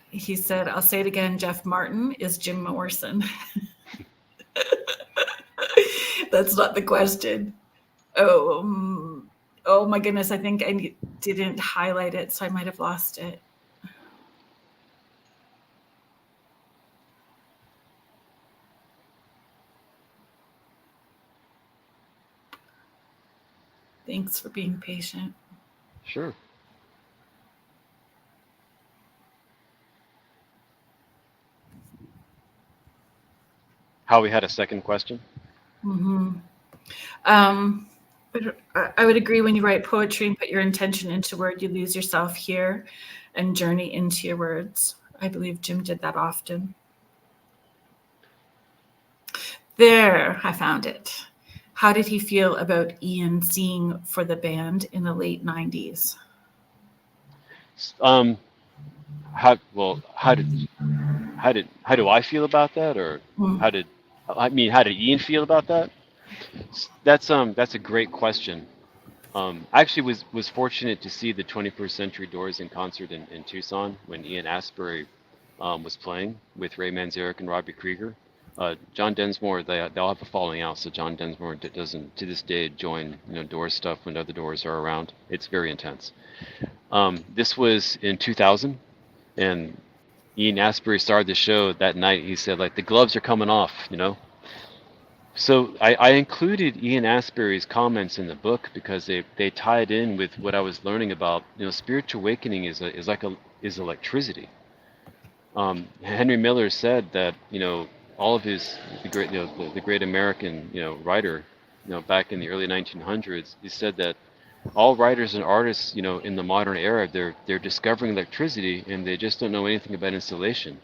[SPEAKER 1] He said, I'll say it again, Jeff Martin is Jim Morrison. That's not the question. Oh my goodness, I think I didn't highlight it, so I might have lost it. Thanks for being patient.
[SPEAKER 2] Sure. Howie had a second question.
[SPEAKER 1] Mm-hmm. I would agree, when you write poetry and put your intention into word, you lose yourself here and journey into your words. I believe Jim did that often. There, I found it. How did he feel about Ian singing for the band in the late 90s?
[SPEAKER 2] How do I feel about that, or how did Ian feel about that? That's a great question. I actually was fortunate to see the 21st Century Doors in concert in Tucson when Ian Astbury was playing with Ray Manzarek and Robbie Krieger. John Densmore, they all have a falling out, so John Densmore doesn't to this day join Doors stuff when other Doors are around. It's very intense. This was in 2000, and Ian Astbury started the show that night. He said, like, the gloves are coming off, So I included Ian Astbury's comments in the book because they tie it in with what I was learning about. Spiritual awakening is electricity. Henry Miller said that all of the great American writer back in the early 1900s. He said that all writers and artists in the modern era, they're discovering electricity and they just don't know anything about installation.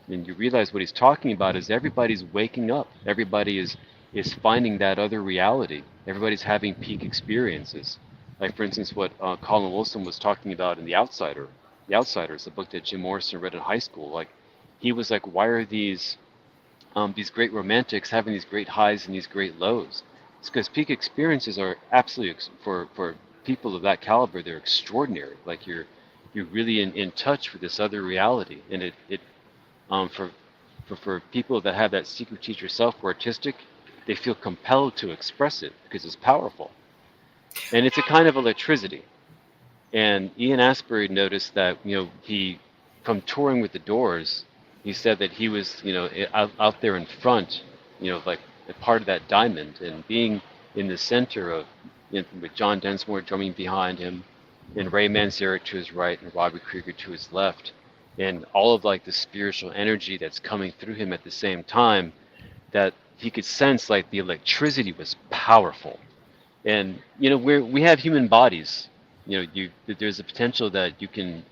[SPEAKER 2] And you realize what he's talking about is everybody's waking up. Everybody is finding that other reality. Everybody's having peak experiences. Like, for instance, what Colin Wilson was talking about in The Outsider. The Outsider is a book that Jim Morrison read in high school. Like, he was like, why are these great romantics having these great highs and these great lows? It's because peak experiences are absolutely, for people of that caliber, they're extraordinary. Like, you're really in touch with this other reality. And it for people that have that secret teacher self who are artistic, they feel compelled to express it because it's powerful. And it's a kind of electricity. And Ian Astbury noticed that, he, from touring with the Doors, he said that he was, out there in front, like a part of that diamond, and being in the center of, with John Densmore drumming behind him, and Ray Manzarek to his right, and Robbie Krieger to his left, and all of like the spiritual energy that's coming through him at the same time, that he could sense like the electricity was powerful. And we have human bodies. There's a potential that you can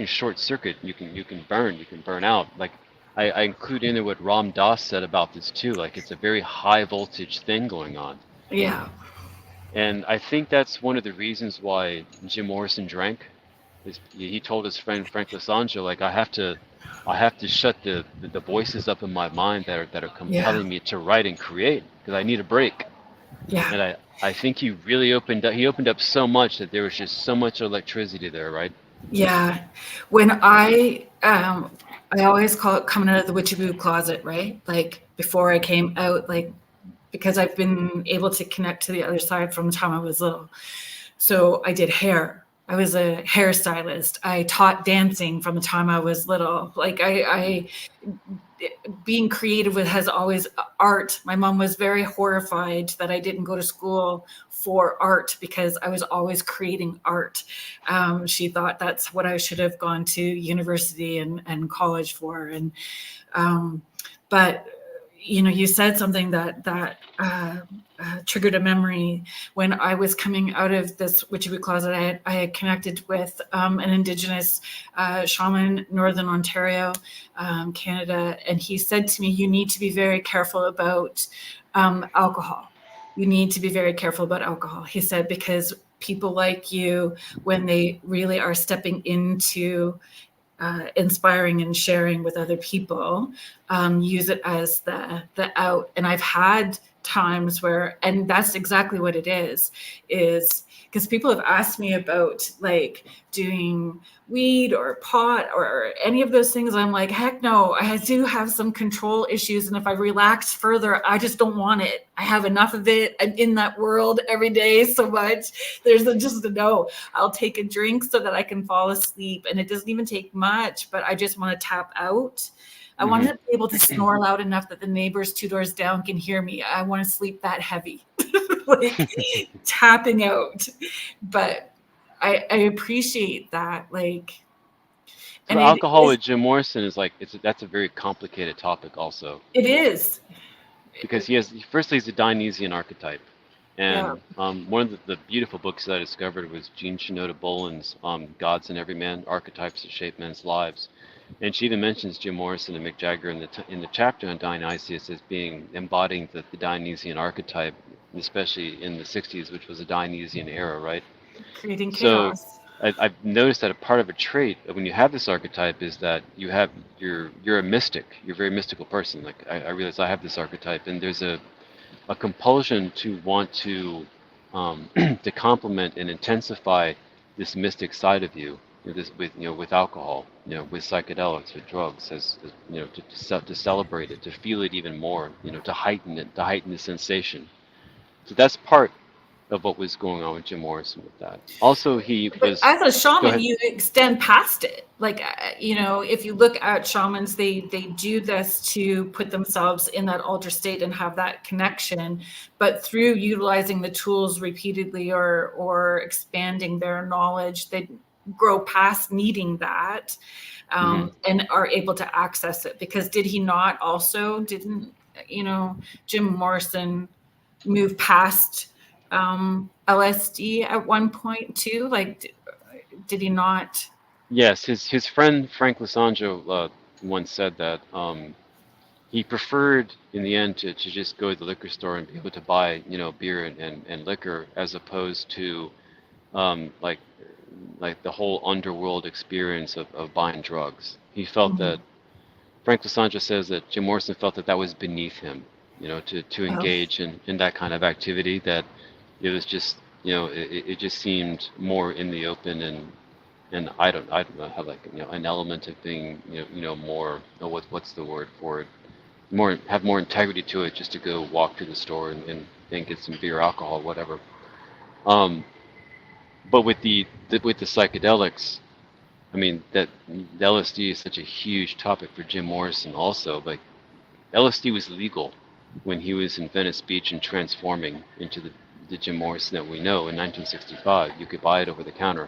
[SPEAKER 2] short circuit, you can burn out. Like, I include in there what Ram Dass said about this too. Like, it's a very high voltage thing going on.
[SPEAKER 1] Yeah.
[SPEAKER 2] And I think that's one of the reasons why Jim Morrison drank, he told his friend Frank Lasanjo, like, I have to shut the voices up in my mind that are
[SPEAKER 1] Yeah.
[SPEAKER 2] compelling me to write and create because I need a break.
[SPEAKER 1] Yeah.
[SPEAKER 2] And I think he really opened up so much that there was just so much electricity there, right?
[SPEAKER 1] Yeah. When I always call it coming out of the witchy boo closet, right? Like before I came out, like because I've been able to connect to the other side from the time I was little. So I did hair. I was a hairstylist. I taught dancing from the time I was little. Like I being creative with has always art. My mom was very horrified that I didn't go to school for art because I was always creating art. She thought that's what I should have gone to university and college for. And but you know, you said something that triggered a memory. When I was coming out of this witchy closet, I had connected with an Indigenous shaman, Northern Ontario, Canada, and he said to me, "You need to be very careful about alcohol. You need to be very careful about alcohol." He said, because people like you, when they really are stepping into inspiring and sharing with other people, use it as the out. And I've had times where, and that's exactly what it is because people have asked me about like doing weed or pot or any of those things. I'm like, heck no, I do have some control issues. And if I relax further, I just don't want it. I have enough of it. I'm in that world every day so much. There's just a no. I'll take a drink so that I can fall asleep. And it doesn't even take much, but I just want to tap out. I want to be able to snore loud enough that the neighbors 2 doors down can hear me. I want to sleep that heavy, like tapping out. But I appreciate that. Like,
[SPEAKER 2] So
[SPEAKER 1] and it
[SPEAKER 2] alcohol
[SPEAKER 1] is,
[SPEAKER 2] with Jim Morrison is like that's a very complicated topic also
[SPEAKER 1] it is.
[SPEAKER 2] because firstly he's a Dionysian archetype.
[SPEAKER 1] Yeah.
[SPEAKER 2] And one of the beautiful books that I discovered was Jean Shinoda Boland's Gods in Every Man, Archetypes That Shape Men's Lives. And she even mentions Jim Morrison and Mick Jagger in the chapter on Dionysius as being embodying the Dionysian archetype, especially in the 60s, which was a Dionysian era, right?
[SPEAKER 1] Creating
[SPEAKER 2] So
[SPEAKER 1] chaos.
[SPEAKER 2] I've noticed that a part of a trait of when you have this archetype is that you're a mystic. You're a very mystical person. Like I realize I have this archetype, and there's a compulsion to want to to complement and intensify this mystic side of you, this with alcohol, with psychedelics, with drugs, as to celebrate it, to feel it even more, to heighten it, to heighten the sensation. So that's part of what was going on with Jim Morrison with that. Also, he
[SPEAKER 1] But
[SPEAKER 2] was.
[SPEAKER 1] as a
[SPEAKER 2] Go
[SPEAKER 1] shaman,
[SPEAKER 2] ahead.
[SPEAKER 1] you extend past it. Like, you know, if you look at shamans, they do this to put themselves in that altered state and have that connection. But through utilizing the tools repeatedly or expanding their knowledge, they grow past needing that,
[SPEAKER 2] Hmm.
[SPEAKER 1] and are able to access it. Because did he not also, didn't, you know, Jim Morrison move past LSD at one point too? Like, did he not?
[SPEAKER 2] Yes, his friend Frank Lasanjo once said that he preferred in the end to just go to the liquor store and be able to buy beer and liquor as opposed to like the whole underworld experience of buying drugs. He felt that
[SPEAKER 1] Mhm.
[SPEAKER 2] Frank Lasanjo says that Jim Morrison felt that that was beneath him, to
[SPEAKER 1] Oh,
[SPEAKER 2] engage in that kind of activity, that it was just it just seemed more in the open, and I don't know how, like, an element of being more, what's the word for it, more, have more integrity to it, just to go walk to the store and get some beer, alcohol, whatever. um but with with the psychedelics, I mean, that the LSD is such a huge topic for Jim Morrison also. Like, LSD was legal when he was in Venice Beach and transforming into the Jim Morrison that we know in 1965. You could buy it over the counter.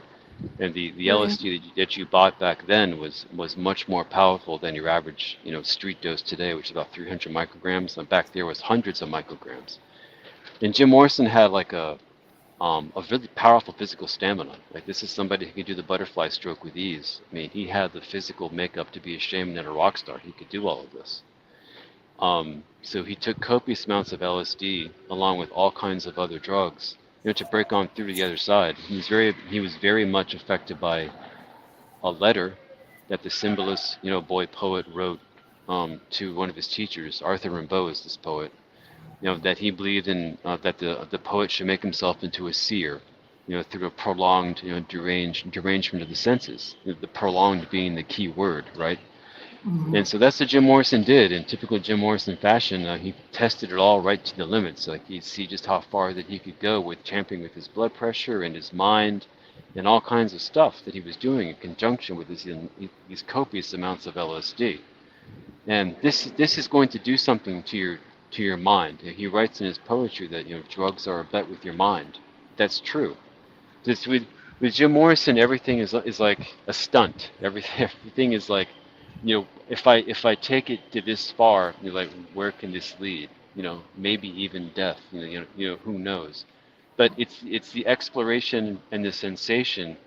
[SPEAKER 2] And the
[SPEAKER 1] right.
[SPEAKER 2] LSD that you bought back then was much more powerful than your average, street dose today, which is about 300 micrograms. And back there was hundreds of micrograms. And Jim Morrison had like a really powerful physical stamina. Like, this is somebody who could do the butterfly stroke with ease. I mean, he had the physical makeup to be a shaman and a rock star. He could do all of this. So he took copious amounts of LSD along with all kinds of other drugs, to break on through to the other side. He was very much affected by a letter that the symbolist, boy poet wrote to one of his teachers. Arthur Rimbaud is this poet. That he believed in that the poet should make himself into a seer, through a prolonged, derangement of the senses. The prolonged being the key word, right?
[SPEAKER 1] Mhm.
[SPEAKER 2] And so that's what Jim Morrison did. In typical Jim Morrison fashion, he tested it all right to the limits. Like he'd see just how far that he could go with tampering with his blood pressure and his mind, and all kinds of stuff that he was doing in conjunction with these copious amounts of LSD. And this is going to do something to your mind. He writes in his poetry that drugs are a bet with your mind. That's true. This with Jim Morrison, everything is like a stunt. Everything is like, if I take it to this far, like where can this lead? Maybe even death. Who knows? But it's the exploration and the sensation,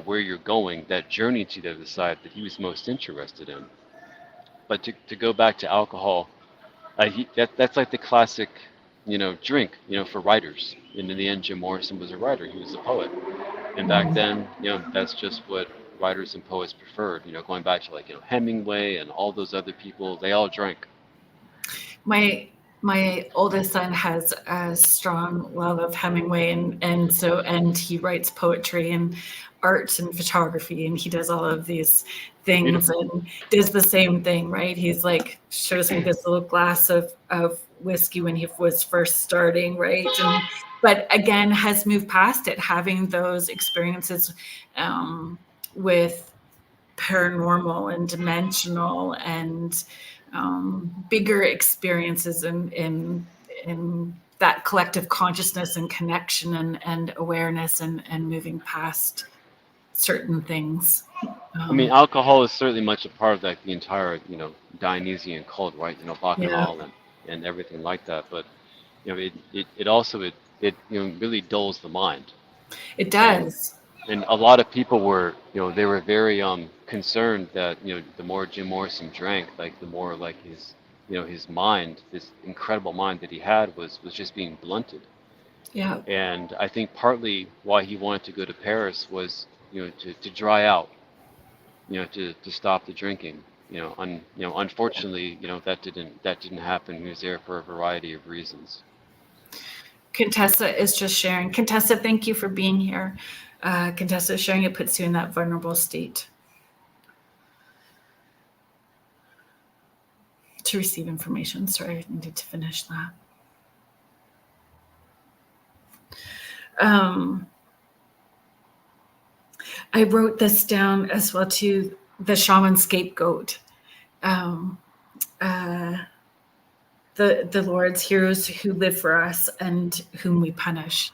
[SPEAKER 2] where you're going, that journey to the other side that he was most interested in. But to go back to alcohol, that's like the classic, drink, for writers. And in the end, Jim Morrison was a writer. He was a poet. And back
[SPEAKER 1] Mhm.
[SPEAKER 2] then, that's just what writers and poets preferred. Going back to like, Hemingway and all those other people, they all drank.
[SPEAKER 1] My oldest son has a strong love of Hemingway, and he writes poetry and art and photography, and he does all of these things
[SPEAKER 2] Beautiful.
[SPEAKER 1] and does the same thing, right? He's like shows me this little glass of whiskey when he was first starting, right? But again, has moved past it, having those experiences with paranormal and dimensional and bigger experiences in that collective consciousness and connection and awareness and moving past certain things.
[SPEAKER 2] I mean, alcohol is certainly much a part of like the entire, Dionysian cult, right?
[SPEAKER 1] Yeah,
[SPEAKER 2] Bacchanal and everything like that. But it also really dulls the mind.
[SPEAKER 1] it
[SPEAKER 2] and
[SPEAKER 1] does.
[SPEAKER 2] and a lot of people were, they were very concerned that, the more Jim Morrison drank, like the more like his mind, this incredible mind that he had, was just being blunted.
[SPEAKER 1] Yeah.
[SPEAKER 2] And I think partly why he wanted to go to Paris was, to dry out, to stop the drinking. Unfortunately, that didn't happen. He was there for a variety of reasons.
[SPEAKER 1] Contessa is just sharing. Contessa, thank you for being here. Contessa is sharing, it puts you in that vulnerable state to receive information. Sorry, I needed to finish that. I wrote this down as well too, the shaman scapegoat. Um, uh, the Lord's heroes who live for us and whom we punish.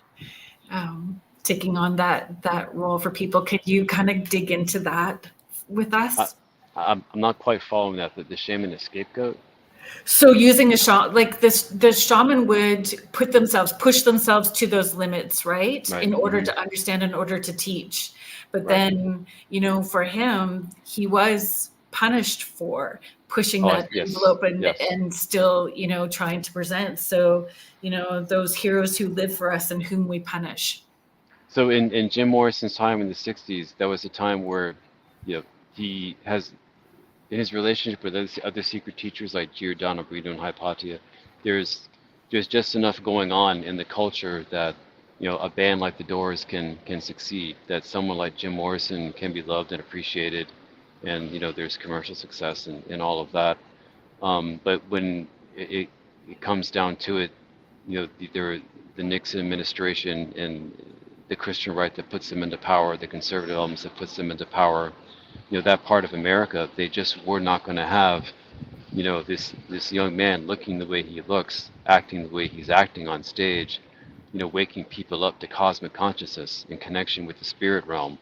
[SPEAKER 1] Taking on that role for people. Could you kind of dig into that with
[SPEAKER 2] I,
[SPEAKER 1] us?
[SPEAKER 2] I'm not quite following that. The shaman is scapegoat.
[SPEAKER 1] So using a shaman, like this, the shaman would push themselves to those limits, right?
[SPEAKER 2] Right.
[SPEAKER 1] In order
[SPEAKER 2] Hmm.
[SPEAKER 1] to understand, in order to teach. But
[SPEAKER 2] Right.
[SPEAKER 1] then, for him, he was punished for pushing
[SPEAKER 2] Oh,
[SPEAKER 1] that
[SPEAKER 2] yes.
[SPEAKER 1] envelope and,
[SPEAKER 2] Yes.
[SPEAKER 1] and still, trying to present. So, those heroes who live for us and whom we punish.
[SPEAKER 2] So in Jim Morrison's time in the 60s, that was a time where, he has, in his relationship with other secret teachers like Giordano Bruno and Hypatia, there's just enough going on in the culture that, a band like the Doors can succeed, that someone like Jim Morrison can be loved and appreciated, and there's commercial success and all of that. But when it comes down to it, the Nixon administration and the Christian right that puts them into power, the conservative elements that puts them into power, that part of America, they just were not going to have, this young man looking the way he looks, acting the way he's acting on stage, waking people up to cosmic consciousness in connection with the spirit realm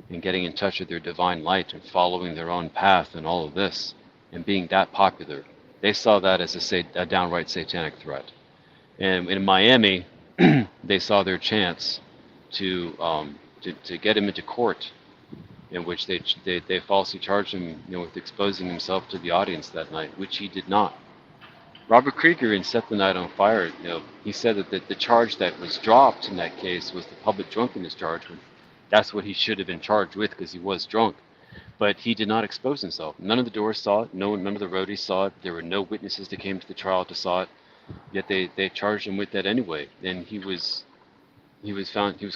[SPEAKER 2] and getting in touch with their divine light and following their own path and all of this and being that popular. They saw that as a downright satanic threat. And in Miami, they saw their chance to get him into court, in which they falsely charged him, with exposing himself to the audience that night, which he did not. Robert Krieger in Set the Night on Fire, he said that the charge that was dropped in that case was the public drunkenness charge. That's what he should have been charged with because he was drunk. But he did not expose himself. None of the doors saw it. None of the roadies saw it. There were no witnesses that came to the trial to saw it. Yet they charged him with that anyway. And he was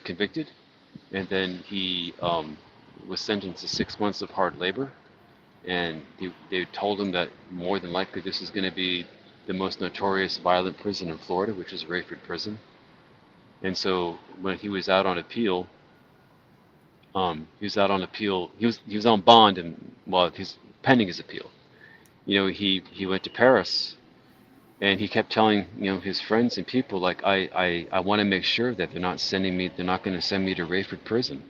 [SPEAKER 2] convicted, and then he was sentenced to 6 months of hard labor. And they told him that more than likely this is going to be the most notorious violent prison in Florida, which is Rayford Prison. And so when he was out on appeal, he was on bond, and while he's pending his appeal, he went to Paris, and he kept telling his friends and people, like, I want to make sure that they're not going to send me to Rayford Prison.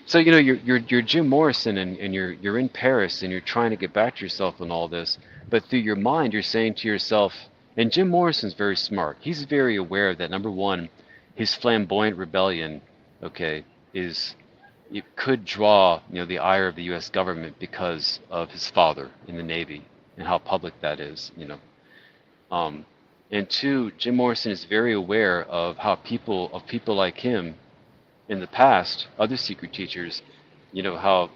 [SPEAKER 2] So you're Jim Morrison, and you're in Paris, and you're trying to get back to yourself and all this, but through your mind you're saying to yourself, and Jim Morrison's very smart. He's very aware that, number one, his flamboyant rebellion, okay, it could draw the ire of the U.S. government because of his father in the Navy and how public that is. And two, Jim Morrison is very aware of how people like him in the past, other secret teachers, how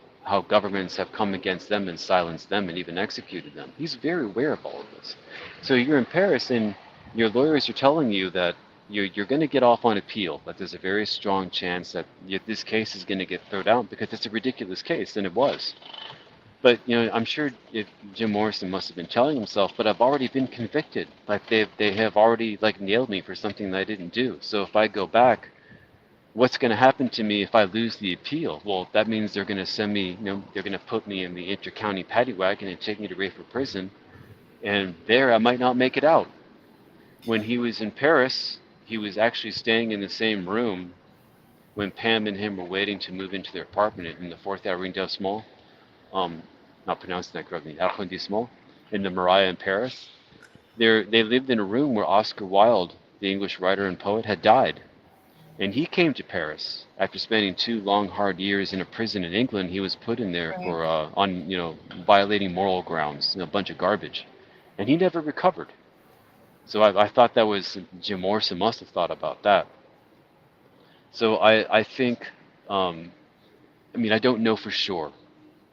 [SPEAKER 2] governments have come against them and silenced them and even executed them. He's very aware of all of this. So you're in Paris, and your lawyers are telling you that you're going to get off on appeal, but there's a very strong chance that this case is going to get thrown out because it's a ridiculous case, and it was. But I'm sure Jim Morrison must have been telling himself, but I've already been convicted. Like they have already nailed me for something that I didn't do. So if I go back, what's going to happen to me if I lose the appeal? Well, that means they're going to send me, they're going to put me in the inter-county paddy wagon and take me to Rayford Prison, and there I might not make it out. When he was in Paris, he was actually staying in the same room when Pam and him were waiting to move into their apartment in the 4th arrondissement, not pronouncing that correctly, arrondissement, in the Marais in Paris. They lived in a room where Oscar Wilde, the English writer and poet, had died. And he came to Paris after spending 2 long, hard years in a prison in England. He was put in there for on violating moral grounds, a bunch of garbage, and he never recovered. So I thought that was Jim Morrison must have thought about that. So I think, I don't know for sure,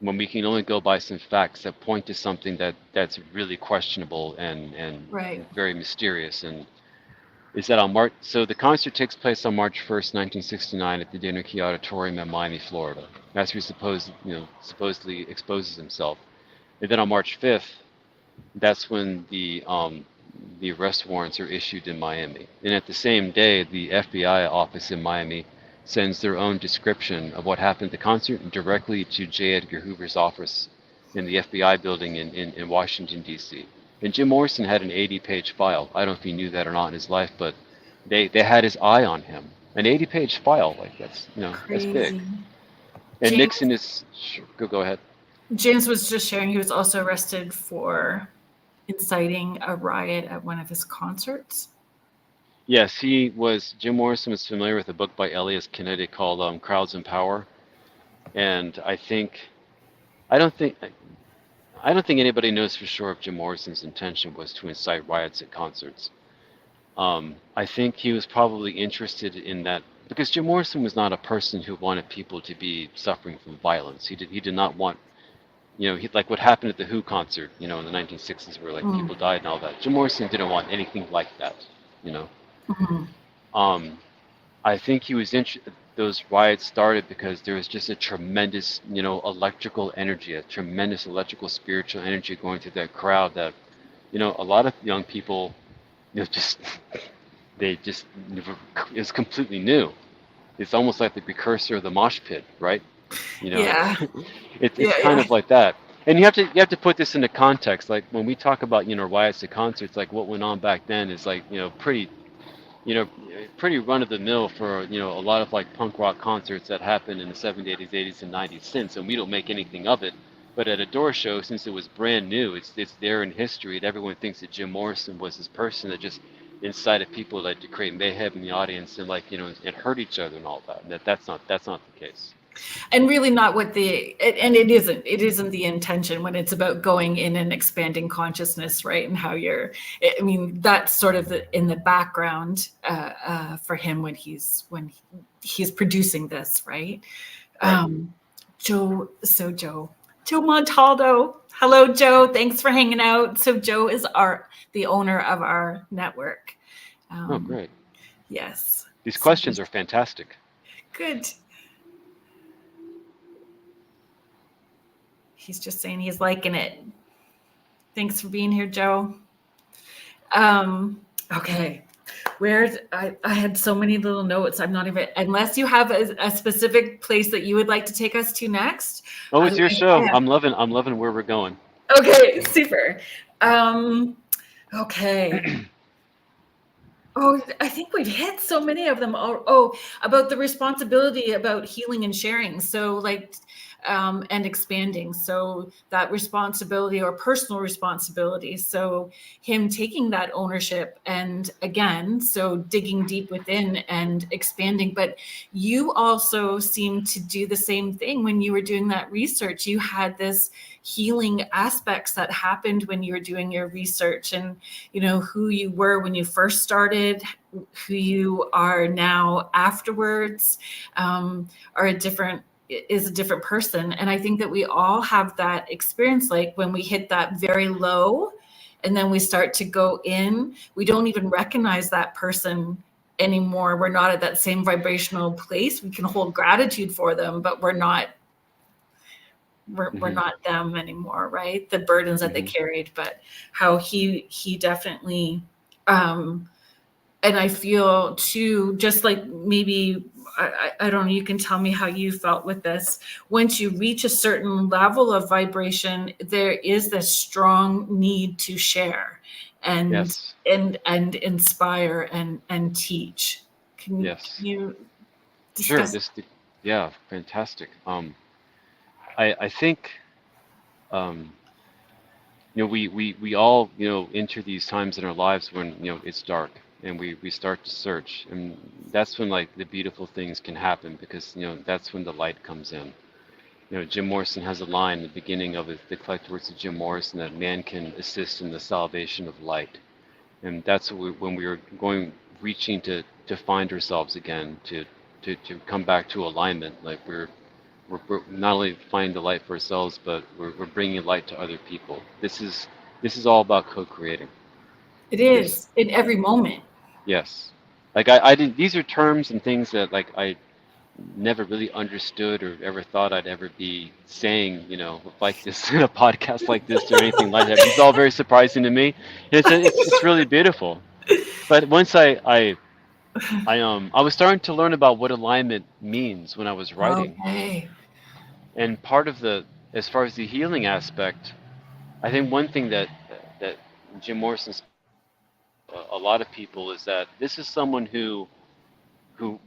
[SPEAKER 2] when we can only go by some facts that point to something that's really questionable and very mysterious. And is that on March? So the concert takes place on March 1st, 1969, at the Dinner Key Auditorium in Miami, Florida. That's where he supposedly exposes himself. And then on March 5th, that's when the arrest warrants are issued in Miami. And at the same day, the FBI office in Miami sends their own description of what happened at the concert directly to J. Edgar Hoover's office in the FBI building in Washington, D.C. And Jim Morrison had an 80-page file. I don't know if he knew that or not in his life, but they had his eye on him. An 80-page file, that's that's big. And James, Nixon is go ahead.
[SPEAKER 1] James was just sharing he was also arrested for inciting a riot at one of his concerts.
[SPEAKER 2] Yes, Jim Morrison was familiar with a book by Elias Kennedy called Crowds and Power. And I don't think anybody knows for sure if Jim Morrison's intention was to incite riots at concerts. I think he was probably interested in that because Jim Morrison was not a person who wanted people to be suffering from violence. He did not want, like what happened at the Who concert, in the 1960s where people died and all that. Jim Morrison didn't want anything like that, I think he was those riots started because there was just a tremendous, electrical energy, a tremendous electrical spiritual energy going through that crowd that, a lot of young people, it's completely new. It's almost like the precursor of the mosh pit, right? It's kind of like that. And you have to put this into context. Like when we talk about, riots at concerts, like what went on back then is pretty run of the mill for a lot of punk rock concerts that happened in the 70s, 80s, and 90s since, and we don't make anything of it. But at a door show, since it was brand new, it's there in history, and everyone thinks that Jim Morrison was this person that just incited people to create mayhem in the audience and and hurt each other and all that. And that's not the case.
[SPEAKER 1] And really not what it isn't the intention when it's about going in and expanding consciousness, right? And how that's sort of in the background for him when he's producing this, right? Joe, Joe Montaldo. Hello, Joe. Thanks for hanging out. So Joe is the owner of our network.
[SPEAKER 2] Oh, great.
[SPEAKER 1] Yes.
[SPEAKER 2] These questions are fantastic.
[SPEAKER 1] Good. He's just saying he's liking it. Thanks for being here, Joe. Okay. I had so many little notes. I'm not even, unless you have a specific place that you would like to take us to next.
[SPEAKER 2] Oh, it's your show. I'm loving where we're going.
[SPEAKER 1] Okay, super. Okay. Oh, I think we've hit so many of them. Oh, about the responsibility about healing and sharing. So like, and expanding. So that responsibility or personal responsibility. So him taking that ownership and again, so digging deep within and expanding. But you also seem to do the same thing when you were doing that research. You had this healing aspects that happened when you were doing your research, and you know who you were when you first started, who you are now afterwards, are a different person. And I think that we all have that experience, like when we hit that very low and then we start to go in, we don't even recognize that person anymore. We're not at that same vibrational place. We can hold gratitude for them, but we're not them anymore, right? The burdens that they carried. But how he definitely, and I feel too, just like maybe, I don't know, you can tell me how you felt with this. Once you reach a certain level of vibration, there is this strong need to share and
[SPEAKER 2] Yes.
[SPEAKER 1] and inspire and teach. Can you discuss?
[SPEAKER 2] Sure. Yeah, fantastic. I think, we all, enter these times in our lives when, it's dark and we start to search. And that's when like the beautiful things can happen because, that's when the light comes in. Jim Morrison has a line in the beginning of the collected works of Jim Morrison that man can assist in the salvation of light. And that's when we were reaching to find ourselves again, to come back to alignment. Like we're not only finding the light for ourselves, but we're bringing light to other people. This is all about co-creating.
[SPEAKER 1] It is in every moment.
[SPEAKER 2] Yes, like I didn't. These are terms and things that like I never really understood or ever thought I'd ever be saying, like this in a podcast like this or anything like that. It's all very surprising to me. It's really beautiful. But once I was starting to learn about what alignment means when I was writing.
[SPEAKER 1] Okay.
[SPEAKER 2] And part of as far as the healing aspect, I think one thing that Jim Morrison, a lot of people, is that this is someone who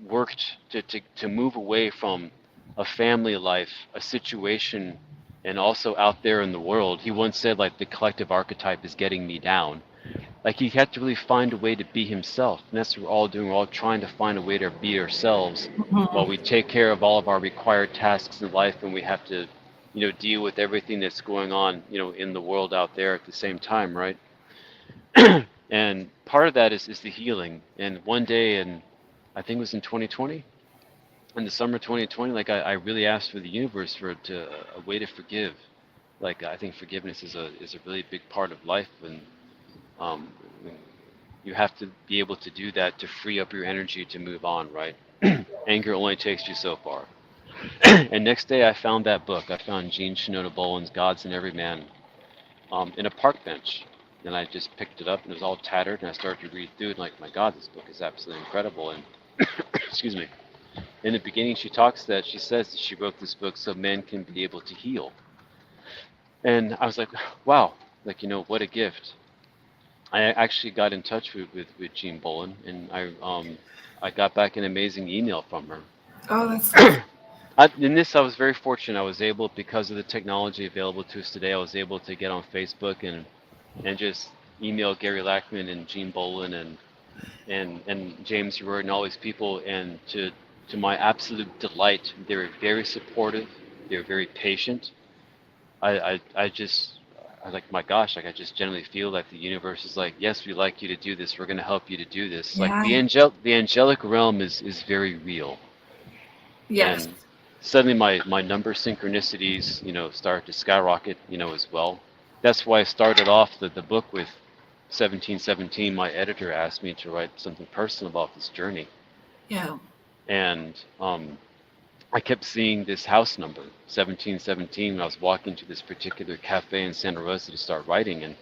[SPEAKER 2] worked to move away from a family life, a situation, and also out there in the world. He once said, like, the collective archetype is getting me down. Like, he had to really find a way to be himself. And that's what we're all doing. We're all trying to find a way to be ourselves while we take care of all of our required tasks in life, and we have to, deal with everything that's going on, in the world out there at the same time, right? And part of that is the healing. And one day, and I think it was in 2020, in the summer of 2020, like I really asked for the universe for a way to forgive. Like I think forgiveness is a really big part of life, and you have to be able to do that to free up your energy to move on, right? Anger only takes you so far. And next day I found that book. I found Gene Shinoda Bolen's Gods in Every Man in a park bench. And I just picked it up and it was all tattered, and I started to read through it, and like, my God, this book is absolutely incredible. And excuse me. In the beginning she says that she wrote this book so men can be able to heal. And I was like, wow, like, what a gift. I actually got in touch with Jean Bolen, and I got back an amazing email from her.
[SPEAKER 1] Oh, that's
[SPEAKER 2] I was very fortunate. I was able, because of the technology available to us today, I was able to get on Facebook and just email Gary Lackman and Jean Bolen and James Roy and all these people, and to my absolute delight, they were very supportive. They were very patient. I like, my gosh, like I just generally feel like the universe is like, yes, we'd like you to do this. We're going to help you to do this.
[SPEAKER 1] Yeah.
[SPEAKER 2] Like the angelic realm is very real.
[SPEAKER 1] Yes.
[SPEAKER 2] And suddenly my number synchronicities, started to skyrocket, as well. That's why I started off the book with 1717. My editor asked me to write something personal about this journey.
[SPEAKER 1] Yeah.
[SPEAKER 2] And I kept seeing this house number, 1717, when I was walking to this particular cafe in Santa Rosa to start writing. And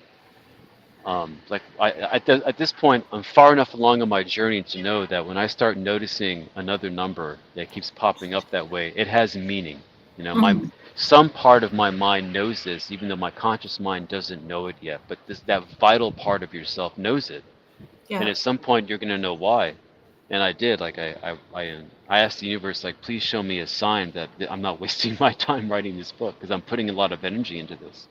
[SPEAKER 2] at this point, I'm far enough along on my journey to know that when I start noticing another number that keeps popping up that way, it has meaning.
[SPEAKER 1] Mhm.
[SPEAKER 2] Some part of my mind knows this, even though my conscious mind doesn't know it yet. But that vital part of yourself knows it, and
[SPEAKER 1] Yeah.
[SPEAKER 2] at some point you're gonna know why. And I did. Like I asked the universe, like, please show me a sign that I'm not wasting my time writing this book, because I'm putting a lot of energy into this.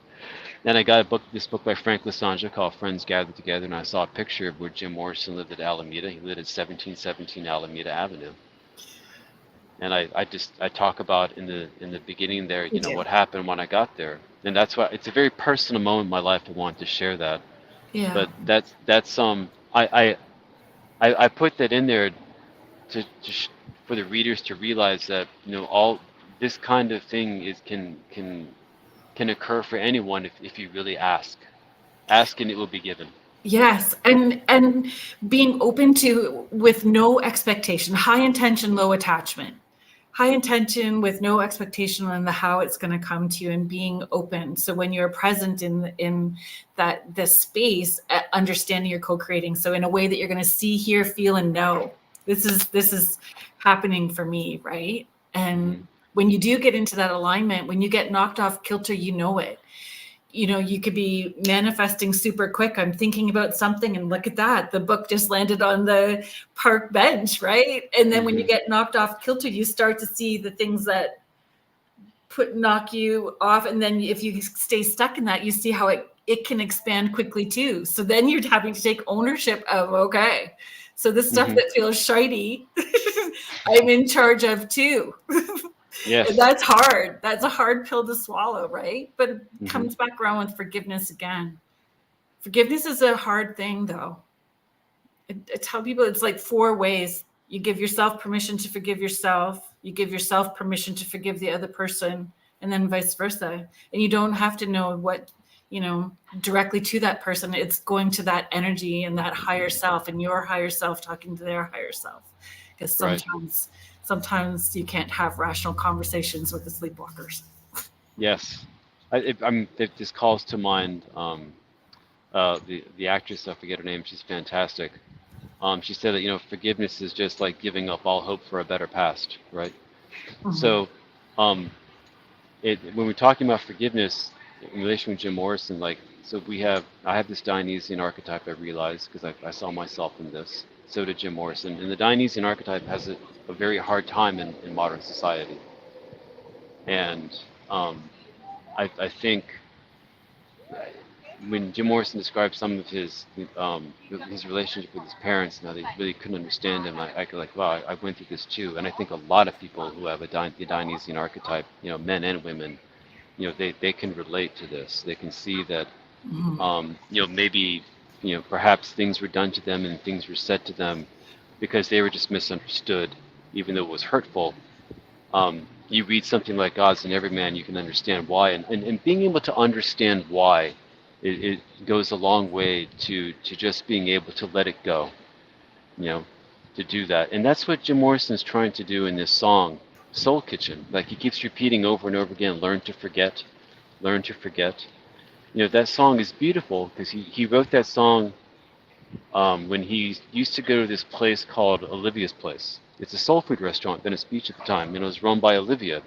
[SPEAKER 2] Then I got this book by Frank Lasanja called Friends Gathered Together, and I saw a picture of where Jim Morrison lived at Alameda. He lived at 1717 Alameda Avenue. And I talk about in the beginning there,
[SPEAKER 1] You do.
[SPEAKER 2] what happened when I got there. And that's why it's a very personal moment in my life. I want to share that.
[SPEAKER 1] Yeah.
[SPEAKER 2] But that's I put that in there for the readers to realize that, all this kind of thing can occur for anyone if you really ask. Ask and it will be given.
[SPEAKER 1] Yes, and being open to, with no expectation, high intention, low attachment. High intention with no expectation on the how it's going to come to you, and being open. So when you're present in this space, understanding you're co-creating. So in a way that you're going to see, hear, feel, and know. This is happening for me, right? And
[SPEAKER 2] Hmm.
[SPEAKER 1] when you do get into that alignment, when you get knocked off kilter, you know it. You could be manifesting super quick. I'm thinking about something, and look at that. The book just landed on the park bench, right? And then when you
[SPEAKER 2] Hmm.
[SPEAKER 1] get knocked off kilter, you start to see the things that knock you off. And then if you stay stuck in that, you see how it can expand quickly too. So then you're having to take ownership of, okay, so the stuff
[SPEAKER 2] Hmm.
[SPEAKER 1] that feels shiny, I'm in charge of too. And
[SPEAKER 2] Yes.
[SPEAKER 1] that's hard. That's a hard pill to swallow, right? But it
[SPEAKER 2] Hmm.
[SPEAKER 1] comes back around with forgiveness again. Forgiveness is a hard thing, though. I tell people it's like 4 ways. You give yourself permission to forgive yourself. You give yourself permission to forgive the other person, and then vice versa. And you don't have to know what, directly to that person. It's going to that energy and that higher self, and your higher self talking to their higher self. Because
[SPEAKER 2] Right.
[SPEAKER 1] sometimes you can't have rational conversations with the sleepwalkers.
[SPEAKER 2] Yes. This calls to mind the actress. I forget her name. She's fantastic. She said that, forgiveness is just like giving up all hope for a better past, right?
[SPEAKER 1] Mhm.
[SPEAKER 2] So, um, when we're talking about forgiveness in relation with Jim Morrison, like, so I have this Dionysian archetype. I realized, because I saw myself in this. So did Jim Morrison, and the Dionysian archetype has a very hard time in modern society. And I think when Jim Morrison described some of his relationship with his parents and how they really couldn't understand him, I could, like, wow, I went through this too. And I think a lot of people who have the Dionysian archetype, men and women, they can relate to this. They can see that,
[SPEAKER 1] Mhm.
[SPEAKER 2] maybe, perhaps things were done to them and things were said to them because they were just misunderstood, even though it was hurtful. You read something like God's in every man, you can understand why, and being able to understand why, it goes a long way to just being able to let it go, you know, to do that. And that's what Jim Morrison is trying to do in this song, Soul Kitchen. Like, he keeps repeating over and over again, learn to forget, learn to forget. That song is beautiful because he wrote that song when he used to go to this place called Olivia's Place. It's a soul food restaurant, Venice Beach at the time, and it was run by Olivia,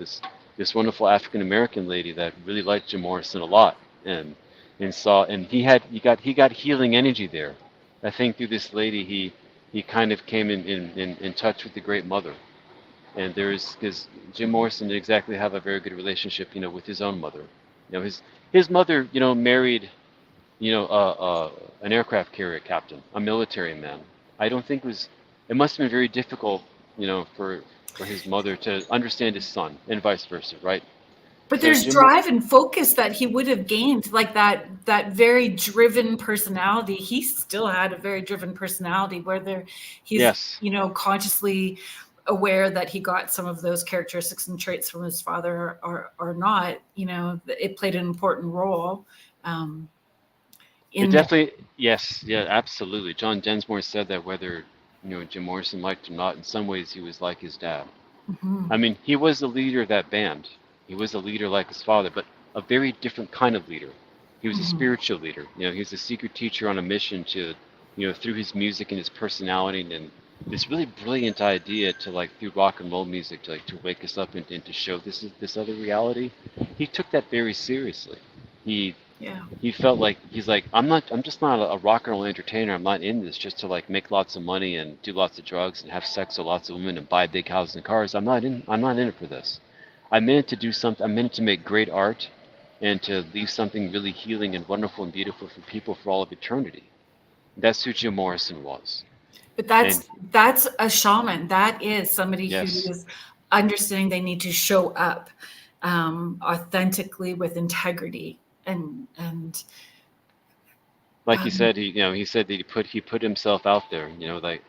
[SPEAKER 2] this wonderful African American lady that really liked Jim Morrison a lot, and he got healing energy there. I think through this lady he kind of came in touch with the Great Mother, and because Jim Morrison didn't exactly have a very good relationship, with his own mother. His mother, married an aircraft carrier captain, a military man. I don't think it must have been very difficult, for his mother to understand his son and vice versa, right?
[SPEAKER 1] But
[SPEAKER 2] So
[SPEAKER 1] there's
[SPEAKER 2] Jim,
[SPEAKER 1] drive and focus that he would have gained, like that very driven personality. He still had a very driven personality, whether he's,
[SPEAKER 2] yes,
[SPEAKER 1] consciously aware that he got some of those characteristics and traits from his father or not, it played an important role.
[SPEAKER 2] It definitely, yes, yeah, absolutely. John Densmore said that whether, Jim Morrison liked or not, in some ways he was like his dad.
[SPEAKER 1] Mm-hmm.
[SPEAKER 2] I mean, he was the leader of that band. He was a leader like his father, but a very different kind of leader. He was a spiritual leader. He was a secret teacher on a mission to, through his music and his personality and this really brilliant idea to through rock and roll music to wake us up and to show this other reality. He took that very seriously. He felt like I'm just not a rock and roll entertainer. I'm not in this just to make lots of money and do lots of drugs and have sex with lots of women and buy big houses and cars. I'm not in it for this. I'm in it to do something. I'm in it to make great art and to leave something really healing and wonderful and beautiful for people for all of eternity. That's who Jim Morrison was.
[SPEAKER 1] But that's a shaman. That is somebody who is understanding they need to show up authentically with integrity. And
[SPEAKER 2] like he said, he said that he put himself out there.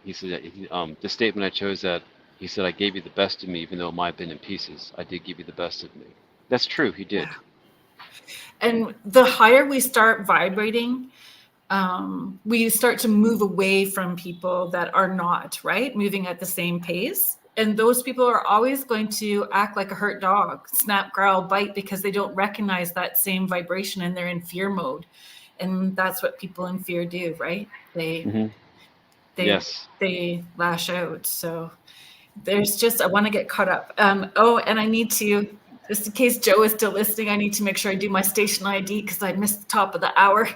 [SPEAKER 2] He said that the statement I chose, that he said, "I gave you the best of me, even though it might have been in pieces. I did give you the best of me." That's true. He did.
[SPEAKER 1] And the higher we start vibrating, we start to move away from people that are not moving at the same pace. And those people are always going to act like a hurt dog, snap, growl, bite, because they don't recognize that same vibration and they're in fear mode. And that's what people in fear do, right? They lash out. So there's I want to get caught up. And I need to, just in case Joe is still listening, I need to make sure I do my station ID because I missed the top of the hour.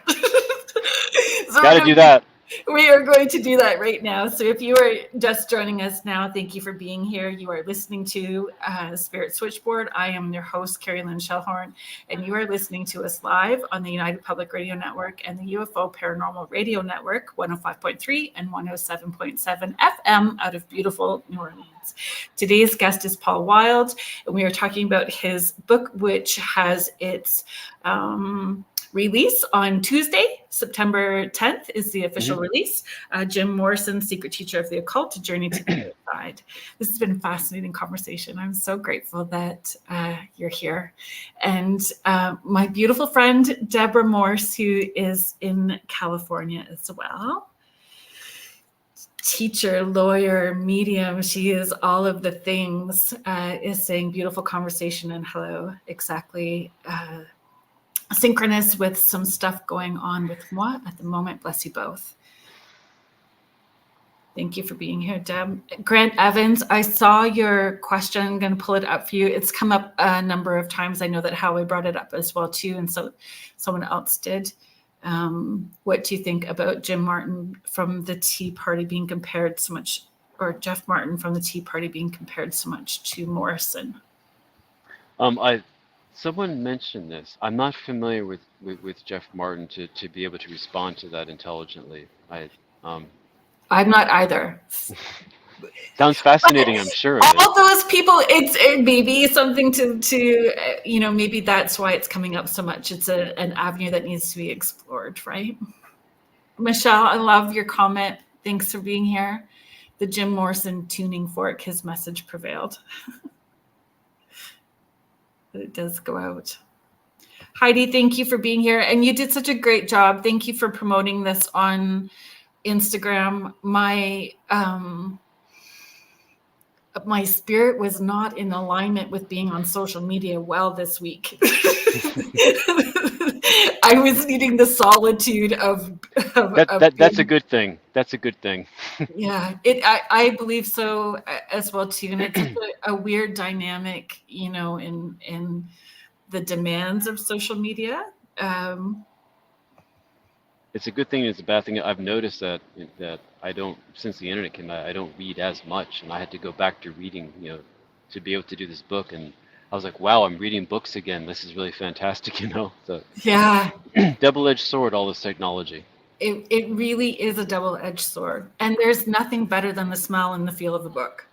[SPEAKER 1] So
[SPEAKER 2] gotta do that.
[SPEAKER 1] We are going to do that right now. So if you are just joining us now, thank you for being here. You are listening to Spirit Switchboard. I am your host, Kerrilynn Shellhorn, and you are listening to us live on the United Public Radio Network and the UFO Paranormal Radio Network, 105.3 and 107.7 FM out of beautiful New Orleans. Today's guest is Paul Wyld, and we are talking about his book, which has its release on Tuesday, September 10th is the official release. Jim Morrison, Secret Teacher of the Occult, A Journey to the Other Side. This has been a fascinating conversation. I'm so grateful that you're here. And my beautiful friend, Deborah Morse, who is in California as well. Teacher, lawyer, medium, she is all of the things, is saying beautiful conversation and hello, exactly. Synchronous with some stuff going on with moi at the moment. Bless you both. Thank you for being here, Deb. Grant Evans, I saw your question. I'm going to pull it up for you. It's come up a number of times. I know that Howie brought it up as well too, and so someone else did. What do you think about Jim Martin from the Tea Party being compared so much, or Jeff Martin from the Tea Party being compared so much to Morrison?
[SPEAKER 2] Someone mentioned this. I'm not familiar with Jeff Martin to be able to respond to that intelligently.
[SPEAKER 1] I'm not either.
[SPEAKER 2] Sounds fascinating, I'm sure.
[SPEAKER 1] All those people, it may be something to maybe that's why it's coming up so much. It's an avenue that needs to be explored, right? Michelle, I love your comment. Thanks for being here. The Jim Morrison tuning fork, his message prevailed. But it does go out. Heidi, thank you for being here. And you did such a great job. Thank you for promoting this on Instagram. My spirit was not in alignment with being on social media well this week. I was needing the solitude of
[SPEAKER 2] that's a good thing. That's a good thing.
[SPEAKER 1] Yeah, I believe so as well too. And it's a weird dynamic, in the demands of social media.
[SPEAKER 2] It's a good thing and it's a bad thing. I've noticed that I don't, since the internet came out, I don't read as much, and I had to go back to reading, to be able to do this book. And I was like, wow, I'm reading books again. This is really fantastic, So
[SPEAKER 1] yeah,
[SPEAKER 2] double-edged sword, all this technology.
[SPEAKER 1] It really is a double-edged sword, and there's nothing better than the smell and the feel of the book.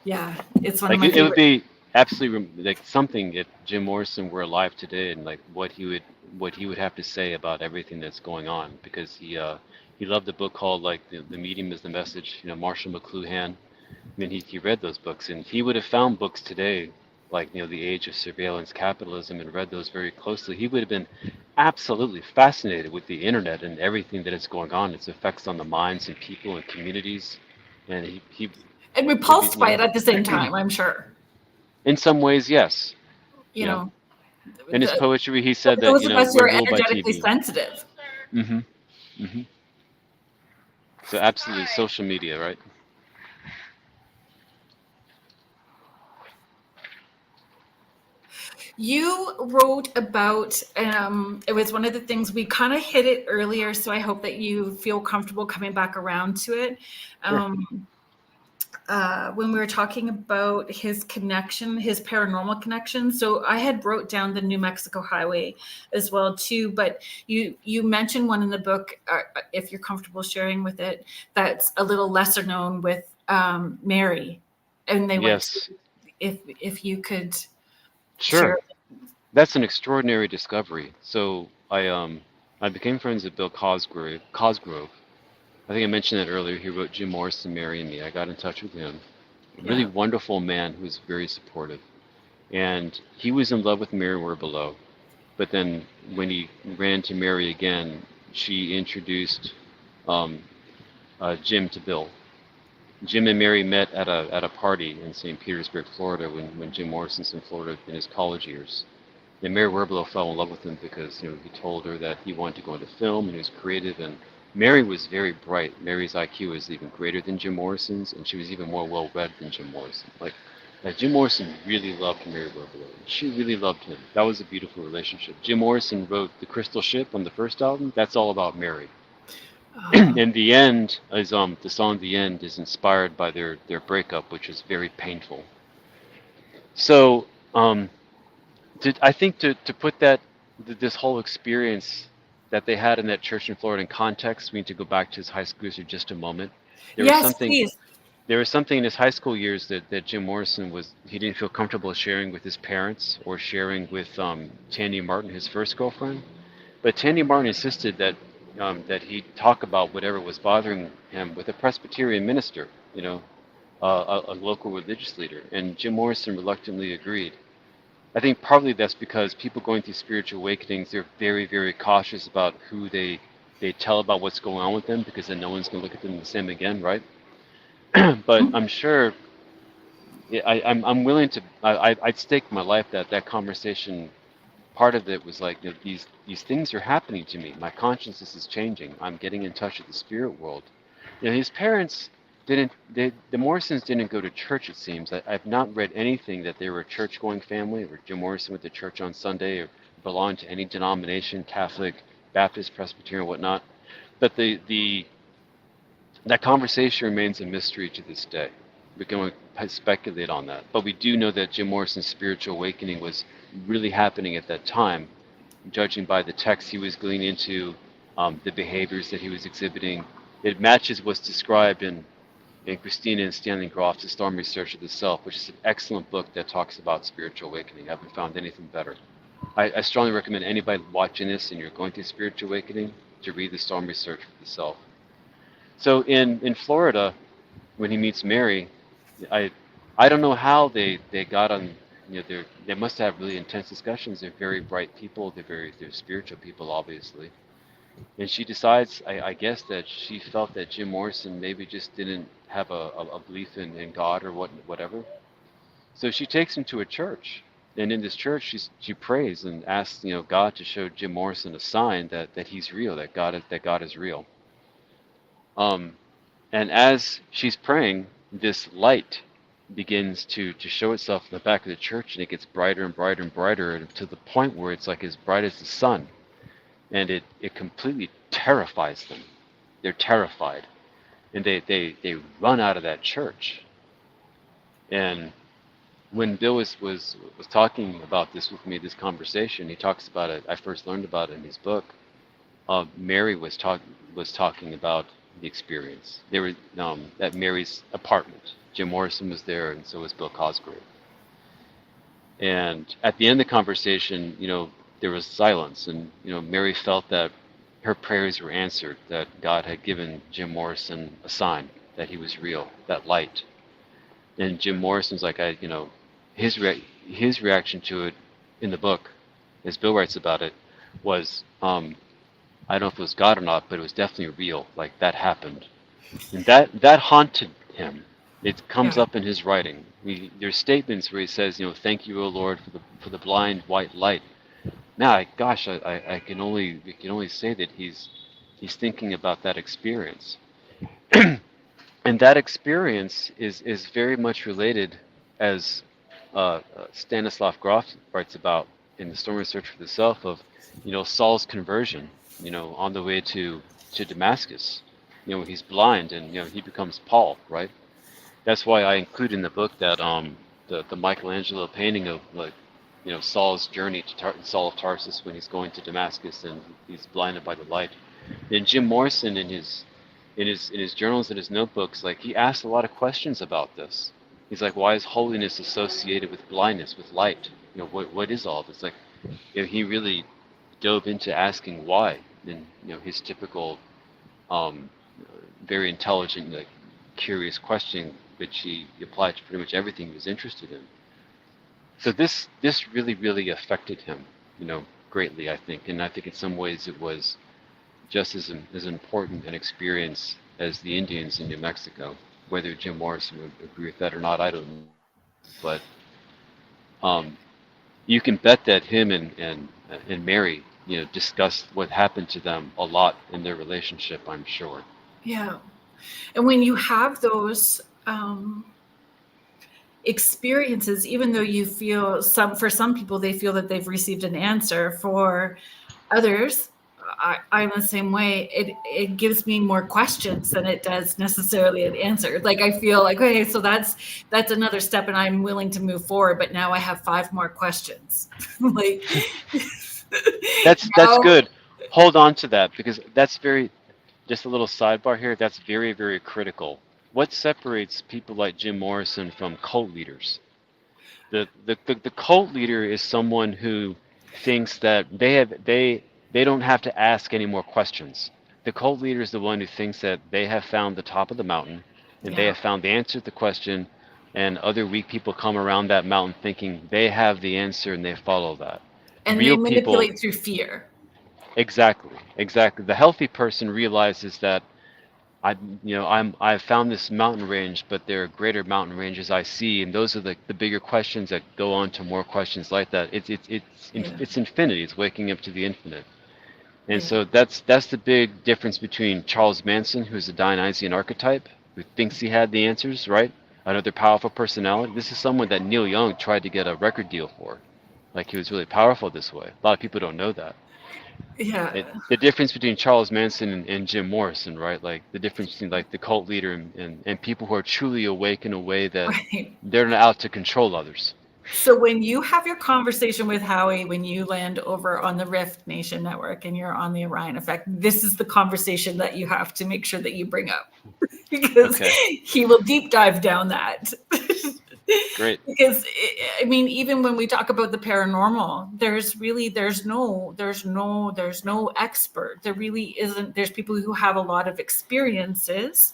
[SPEAKER 1] Yeah, it's one of my favorite.
[SPEAKER 2] It would be absolutely something if Jim Morrison were alive today, and what he would have to say about everything that's going on, because he He loved a book called like the Medium is the Message. Marshall McLuhan. I mean, he read those books, and he would have found books today, like the Age of Surveillance Capitalism, and read those very closely. He would have been absolutely fascinated with the internet and everything that is going on, its effects on the minds and people and communities, and he
[SPEAKER 1] And
[SPEAKER 2] would be,
[SPEAKER 1] repulsed by it at the same time, I'm sure.
[SPEAKER 2] in some ways, yes.
[SPEAKER 1] You know,
[SPEAKER 2] In his
[SPEAKER 1] the,
[SPEAKER 2] poetry, he said that
[SPEAKER 1] those of us who
[SPEAKER 2] we're
[SPEAKER 1] are
[SPEAKER 2] ruled by
[SPEAKER 1] energetically
[SPEAKER 2] TV.
[SPEAKER 1] sensitive.
[SPEAKER 2] hmm hmm So absolutely, social media, right?
[SPEAKER 1] You wrote about, it was one of the things we kind of hit it earlier, so I hope that you feel comfortable coming back around to it.
[SPEAKER 2] Sure.
[SPEAKER 1] When we were talking about his connection, his paranormal connection. So I had wrote down the New Mexico Highway as well too, but you mentioned one in the book, if you're comfortable sharing with it, that's a little lesser known with Mary, and they went
[SPEAKER 2] Yes.
[SPEAKER 1] to, if you could
[SPEAKER 2] Sure.
[SPEAKER 1] share.
[SPEAKER 2] That's an extraordinary discovery. So I became friends with Bill Cosgrove. I think I mentioned that earlier. He wrote Jim Morrison, Mary and Me. I got in touch with him. A really
[SPEAKER 1] Yeah.
[SPEAKER 2] wonderful man who was very supportive. And he was in love with Mary Werbelow. But then when he ran to Mary again, she introduced um, Jim to Bill. Jim and Mary met at a party in St. Petersburg, Florida, when Jim Morrison's in Florida in his college years. And Mary Werbelow fell in love with him because he told her that he wanted to go into film and he was creative. And Mary was very bright. Mary's IQ was even greater than Jim Morrison's, and she was even more well-read than Jim Morrison. Like Jim Morrison really loved Mary Werbelow. She really loved him. That was a beautiful relationship. Jim Morrison wrote The Crystal Ship on the first album. That's all about Mary. And the end is the song "The End" is inspired by their breakup, which is very painful. So I think to put this whole experience that they had in that church in Florida in context, we need to go back to his high school years for just a moment. There was
[SPEAKER 1] Yes,
[SPEAKER 2] something
[SPEAKER 1] please.
[SPEAKER 2] there was something in his high school years that Jim Morrison he didn't feel comfortable sharing with his parents or sharing with Tanya Martin, his first girlfriend. But Tanya Martin insisted that he talk about whatever was bothering him with a Presbyterian minister, a local religious leader, and Jim Morrison reluctantly agreed. I think partly that's because people going through spiritual awakenings, they're very, very cautious about who they tell about what's going on with them, because then no one's going to look at them the same again, right? But I'm sure I'm willing to I'd stake my life that conversation. Part of it was like these things are happening to me. My consciousness is changing. I'm getting in touch with the spirit world. His parents didn't. The Morrisons didn't go to church. It seems I've not read anything that they were a church-going family, or Jim Morrison went to church on Sunday, or belonged to any denomination, Catholic, Baptist, Presbyterian, whatnot. But that conversation remains a mystery to this day. We can speculate on that, but we do know that Jim Morrison's spiritual awakening was really happening at that time, judging by the text he was going into, the behaviors that he was exhibiting. It matches what's described in Christina and Stanley Groff's The Storm Research of the Self, which is an excellent book that talks about spiritual awakening. I haven't found anything better. I strongly recommend anybody watching this and you're going through spiritual awakening to read The Storm Research of the Self. So in Florida, when he meets Mary, I don't know how they got on. They must have really intense discussions. They're very bright people. They're spiritual people, obviously. And she decides, I guess, that she felt that Jim Morrison maybe just didn't have a belief in God or whatever. So she takes him to a church, and in this church, she prays and asks God to show Jim Morrison a sign that he's real, that God is real. And as she's praying, this light begins to show itself in the back of the church, and it gets brighter and brighter and brighter, and to the point where it's like as bright as the sun. And it completely terrifies them. They're terrified. And they run out of that church. And when Bill was talking about this with me, this conversation, he talks about it. I first learned about it in his book. Mary was talking about the experience. They were at Mary's apartment. Jim Morrison was there, and so was Bill Cosgrove. And at the end of the conversation, there was silence, and Mary felt that her prayers were answered, that God had given Jim Morrison a sign that he was real, that light. And Jim Morrison's like, his reaction to it in the book, as Bill writes about it, was, I don't know if it was God or not, but it was definitely real. Like that happened, and that haunted him. It comes
[SPEAKER 1] Yeah.
[SPEAKER 2] up in his writing. There's statements where he says, "Thank you, O Lord, for the blind white light." Now, I can only say that he's thinking about that experience. And that experience is very much related, as Stanislav Grof writes about in The Stormy Search for the Self, of Saul's conversion, on the way to Damascus, he's blind and he becomes Paul, right? That's why I include in the book that the Michelangelo painting of, like, Saul's journey to Saul of Tarsus when he's going to Damascus and he's blinded by the light. And Jim Morrison in his journals and his notebooks, like, he asked a lot of questions about this. He's like, why is holiness associated with blindness, with light? What is all this? Like, he really dove into asking why, and his typical, very intelligent, like, curious question, which he applied to pretty much everything he was interested in. So this really, really affected him, greatly, I think, and I think in some ways it was just as important an experience as the Indians in New Mexico. Whether Jim Morrison would agree with that or not, I don't know. But you can bet that him and Mary, discussed what happened to them a lot in their relationship, I'm sure.
[SPEAKER 1] Yeah. And when you have those experiences, even though you feel for some people, they feel that they've received an answer. For others, I'm the same way. It gives me more questions than it does necessarily an answer. Like, I feel like, okay, so that's another step, and I'm willing to move forward. But now I have 5 more questions. Like,
[SPEAKER 2] that's good. Hold on to that, because that's just a little sidebar here. That's very, very critical. What separates people like Jim Morrison from cult leaders? The cult leader is someone who thinks that they don't have to ask any more questions. The cult leader is the one who thinks that they have found the top of the mountain, and they have found the answer to the question, and other weak people come around that mountain thinking they have the answer, and they follow that.
[SPEAKER 1] And
[SPEAKER 2] Real
[SPEAKER 1] they manipulate through fear.
[SPEAKER 2] Exactly. The healthy person realizes that I've found this mountain range, but there are greater mountain ranges I see, and those are the bigger questions that go on to more questions like that. It's infinity. It's waking up to the infinite. And so that's the big difference between Charles Manson, who's a Dionysian archetype, who thinks he had the answers, right? Another powerful personality. This is someone that Neil Young tried to get a record deal for. Like, he was really powerful this way. A lot of people don't know that.
[SPEAKER 1] Yeah.
[SPEAKER 2] The difference between Charles Manson and Jim Morrison, right? Like, the difference between, like, the cult leader and people who are truly awake in a way that they're not out to control others.
[SPEAKER 1] So when you have your conversation with Howie, when you land over on the Rift Nation network and you're on the Orion Effect, this is the conversation that you have to make sure that you bring up, because he will deep dive down that.
[SPEAKER 2] Great.
[SPEAKER 1] Because I mean, even when we talk about the paranormal, there's no expert. There really isn't. There's people who have a lot of experiences,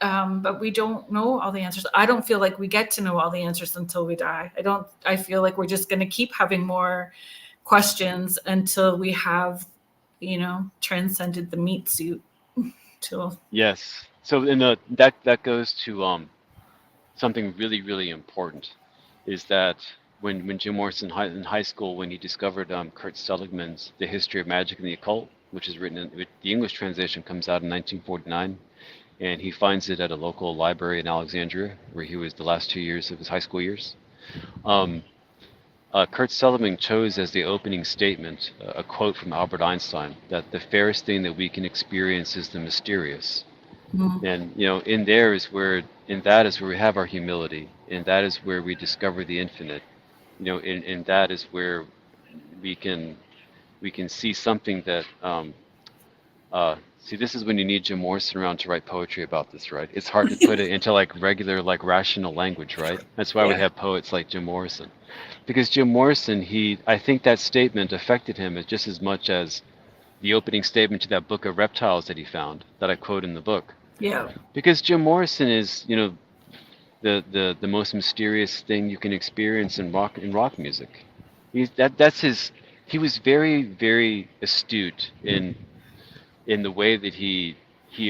[SPEAKER 1] but we don't know all the answers. I don't feel like we get to know all the answers until we die. I feel like we're just going to keep having more questions until we have, transcended the meat suit.
[SPEAKER 2] Yes. So that goes to something really, really important, is that when Jim Morrison in high school, when he discovered Kurt Seligman's The History of Magic and the Occult, which is written the English translation comes out in 1949, and he finds it at a local library in Alexandria, where he was the last 2 years of his high school years. Kurt Seligman chose as the opening statement a quote from Albert Einstein, that the fairest thing that we can experience is the mysterious. Mm-hmm. And in that is where we have our humility, and that is where we discover the infinite. And that is where we can see something that see, this is when you need Jim Morrison around to write poetry about this, right? It's hard to put it into like regular, like rational language, right? That's why we have poets like Jim Morrison, because Jim Morrison, I think that statement affected him just as much as the opening statement to that book of reptiles that he found, that I quote in the book.
[SPEAKER 1] Yeah.
[SPEAKER 2] Because Jim Morrison is, the most mysterious thing you can experience in rock music. He was very, very astute in the way that he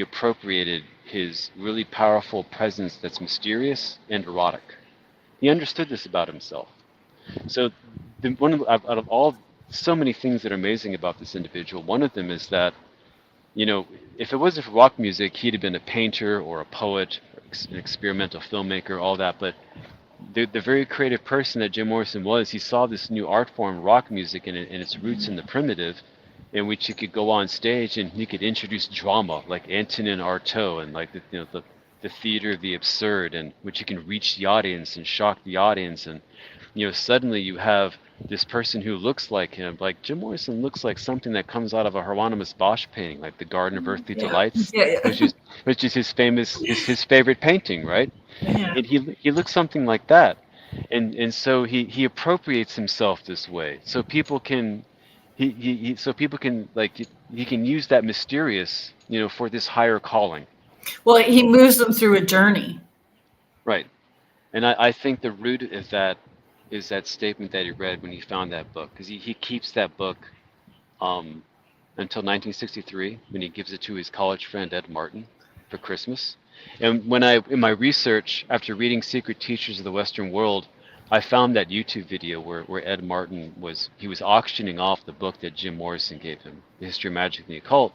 [SPEAKER 2] appropriated his really powerful presence that's mysterious and erotic. He understood this about himself. So out of all so many things that are amazing about this individual, one of them is that, if it wasn't for rock music, he'd have been a painter or a poet, an experimental filmmaker, all that. But the very creative person that Jim Morrison was, he saw this new art form, rock music, and its roots in the primitive, in which he could go on stage and he could introduce drama, like Antonin Artaud, and like the theater of the absurd, and which he can reach the audience and shock the audience. And suddenly you have this person who looks like him. Like Jim Morrison looks like something that comes out of a Hieronymus Bosch painting, like the Garden of Earthly Delights, which is his favorite painting, right?
[SPEAKER 1] Yeah.
[SPEAKER 2] And he looks something like that, and so he appropriates himself this way, so people can he can use that mysterious, for this higher calling.
[SPEAKER 1] Well, he moves them through a journey.
[SPEAKER 2] Right. And I think the root of that is that statement that he read when he found that book, because he keeps that book until 1963, when he gives it to his college friend Ed Martin for Christmas. And in my research, after reading Secret Teachers of the Western World, I found that YouTube video where Ed Martin was auctioning off the book that Jim Morrison gave him, The History of Magic and the Occult.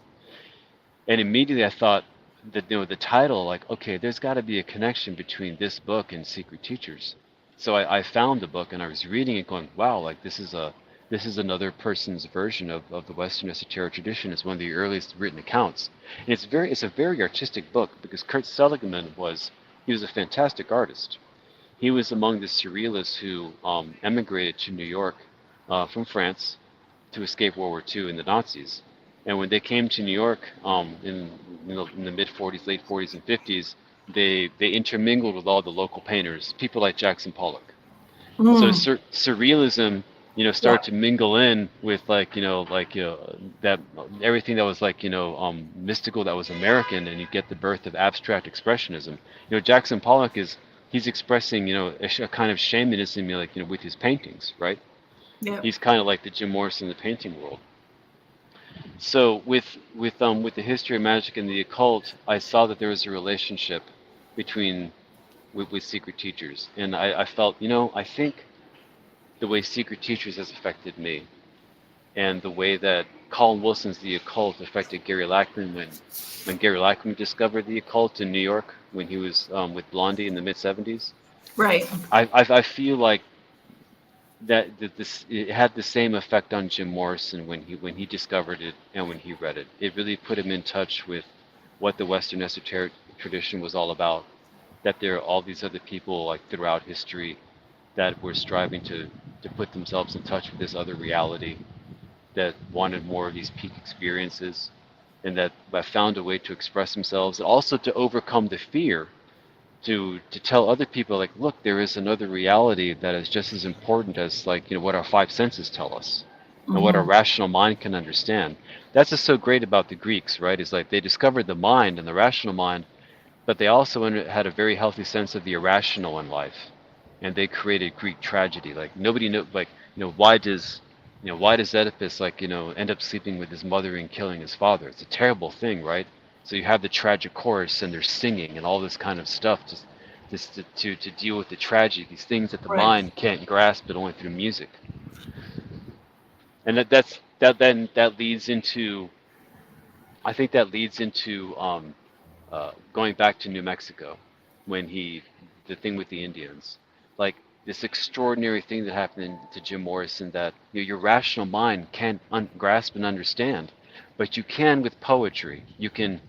[SPEAKER 2] And immediately I thought that, the title, like, okay, there's got to be a connection between this book and Secret Teachers. So I found the book and I was reading it, going, wow, like this is another person's version of the Western esoteric tradition. It's one of the earliest written accounts, and it's a very artistic book, because Kurt Seligman was a fantastic artist. He was among the surrealists who emigrated to New York from France to escape World War II and the Nazis. And when they came to New York in the mid 40s, late 40s and 50s, they intermingled with all the local painters, people like Jackson Pollock. So surrealism, started to mingle in with that everything that was mystical, that was American, and you get the birth of abstract expressionism. Jackson Pollock he's expressing a kind of shamanism, with his paintings, right?
[SPEAKER 1] Yeah.
[SPEAKER 2] He's kind of like the Jim Morrison in the painting world. So with the history of magic and the occult, I saw that there was a relationship with Secret Teachers, and I felt, I think the way Secret Teachers has affected me, and the way that Colin Wilson's The Occult affected Gary Lackman when Gary Lackman discovered the occult in New York when he was with Blondie in the mid 70s.
[SPEAKER 1] Right.
[SPEAKER 2] I feel like that it had the same effect on Jim Morrison when he discovered it and when he read it. It really put him in touch with what the Western esoteric tradition was all about. That there are all these other people throughout history that were striving to put themselves in touch with this other reality, that wanted more of these peak experiences, and that found a way to express themselves, and also to overcome the fear, to tell other people, look, there is another reality that is just as important as what our five senses tell us, and what our rational mind can understand. That's what's so great about the Greeks, right? Is they discovered the mind and the rational mind, but they also had a very healthy sense of the irrational in life, and they created Greek tragedy. Nobody know, why does Oedipus end up sleeping with his mother and killing his father? It's a terrible thing, right? So you have the tragic chorus, and they're singing and all this kind of stuff, just to deal with the tragedy, these things that the mind can't grasp, but only through music. And that leads into, I think that leads into going back to New Mexico, when the thing with the Indians, this extraordinary thing that happened to Jim Morrison, that your rational mind can't grasp and understand, but you can with poetry. You can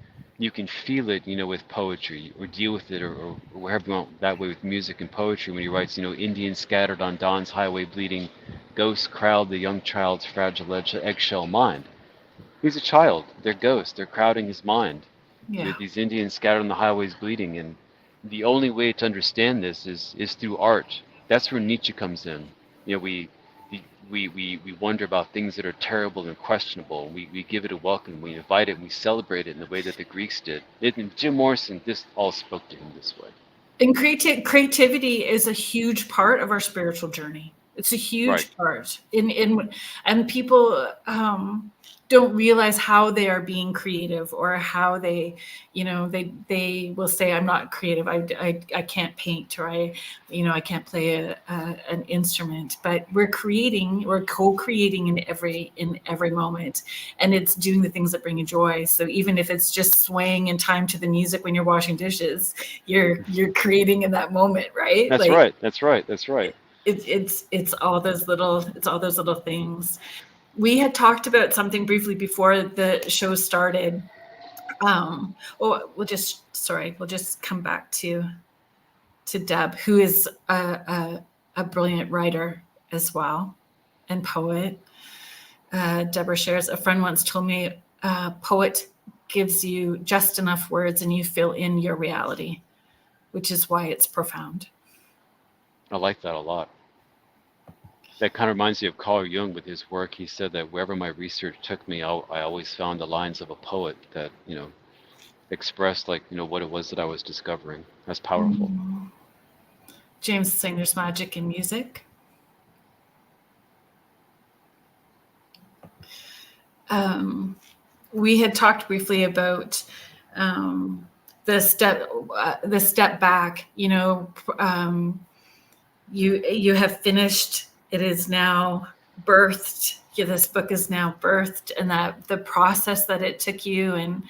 [SPEAKER 2] feel it, with poetry, or deal with it, or wherever you want, that way with music and poetry. When he writes, Indians scattered on dawn's highway bleeding, ghosts crowd the young child's fragile eggshell mind. He's a child. They're ghosts. They're crowding his mind.
[SPEAKER 1] Yeah.
[SPEAKER 2] These Indians scattered on the highways bleeding, and the only way to understand this is through art. That's where Nietzsche comes in. We we wonder about things that are terrible and questionable. We give it a welcome. We invite it. And we celebrate it in the way that the Greeks did. Jim Morrison, this all spoke to him this way.
[SPEAKER 1] And creativity is a huge part of our spiritual journey. It's a huge part and people don't realize how they are being creative, or how they, they will say, I'm not creative. I can't paint, or I can't play an instrument. But we're co-creating in every moment, and it's doing the things that bring you joy. So even if it's just swaying in time to the music when you're washing dishes, you're creating in that moment, right?
[SPEAKER 2] That's right. That's right. That's right.
[SPEAKER 1] It's all those little things. We had talked about something briefly before the show started. We'll just come back to Deb, who is a brilliant writer as well, and poet. Deborah shares, a friend once told me, a poet gives you just enough words and you fill in your reality, which is why it's profound.
[SPEAKER 2] I like that a lot. That kind of reminds me of Carl Jung with his work. He said that wherever my research took me, I always found the lines of a poet that, expressed what it was that I was discovering. That's powerful.
[SPEAKER 1] Mm-hmm. James is saying there's magic in music. We had talked briefly about the step back. You have finished. It is now birthed. This book is now birthed, and that the process that it took you. And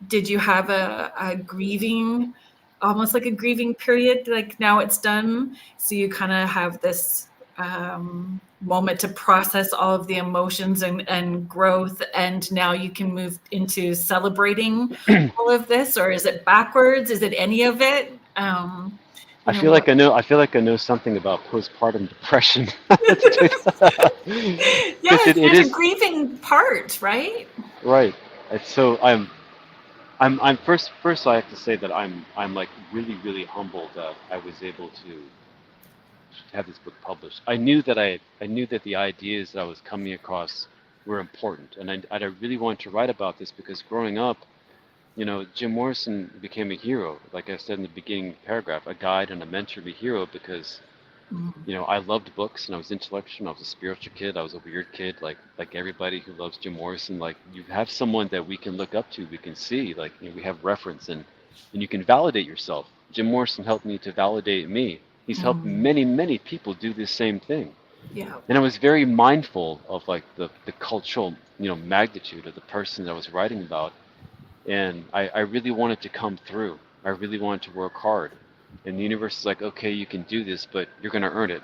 [SPEAKER 1] did you have a grieving, almost like a grieving period? Like, now it's done, so you kind of have this moment to process all of the emotions and growth, and now you can move into celebrating all of this? Or is it backwards? Is it any of it?
[SPEAKER 2] I feel like I know something about postpartum depression.
[SPEAKER 1] Yes, there's a grieving part, right?
[SPEAKER 2] Right. So I'm first I have to say that I'm like really, really humbled that I was able to have this book published. I knew that the ideas that I was coming across were important, and I really wanted to write about this because growing up, Jim Morrison became a hero. Like I said in the beginning paragraph, a guide and a mentor, a hero, because I loved books and I was intellectual. I was a spiritual kid. I was a weird kid, like everybody who loves Jim Morrison. Like, you have someone that we can look up to, we can see, like, we have reference, and you can validate yourself. Jim Morrison helped me to validate me. He's helped many, many people do this same thing.
[SPEAKER 1] Yeah.
[SPEAKER 2] And I was very mindful of like the cultural, magnitude of the person that I was writing about. And I really wanted to come through. I really wanted to work hard. And the universe is like, okay, you can do this, but you're going to earn it.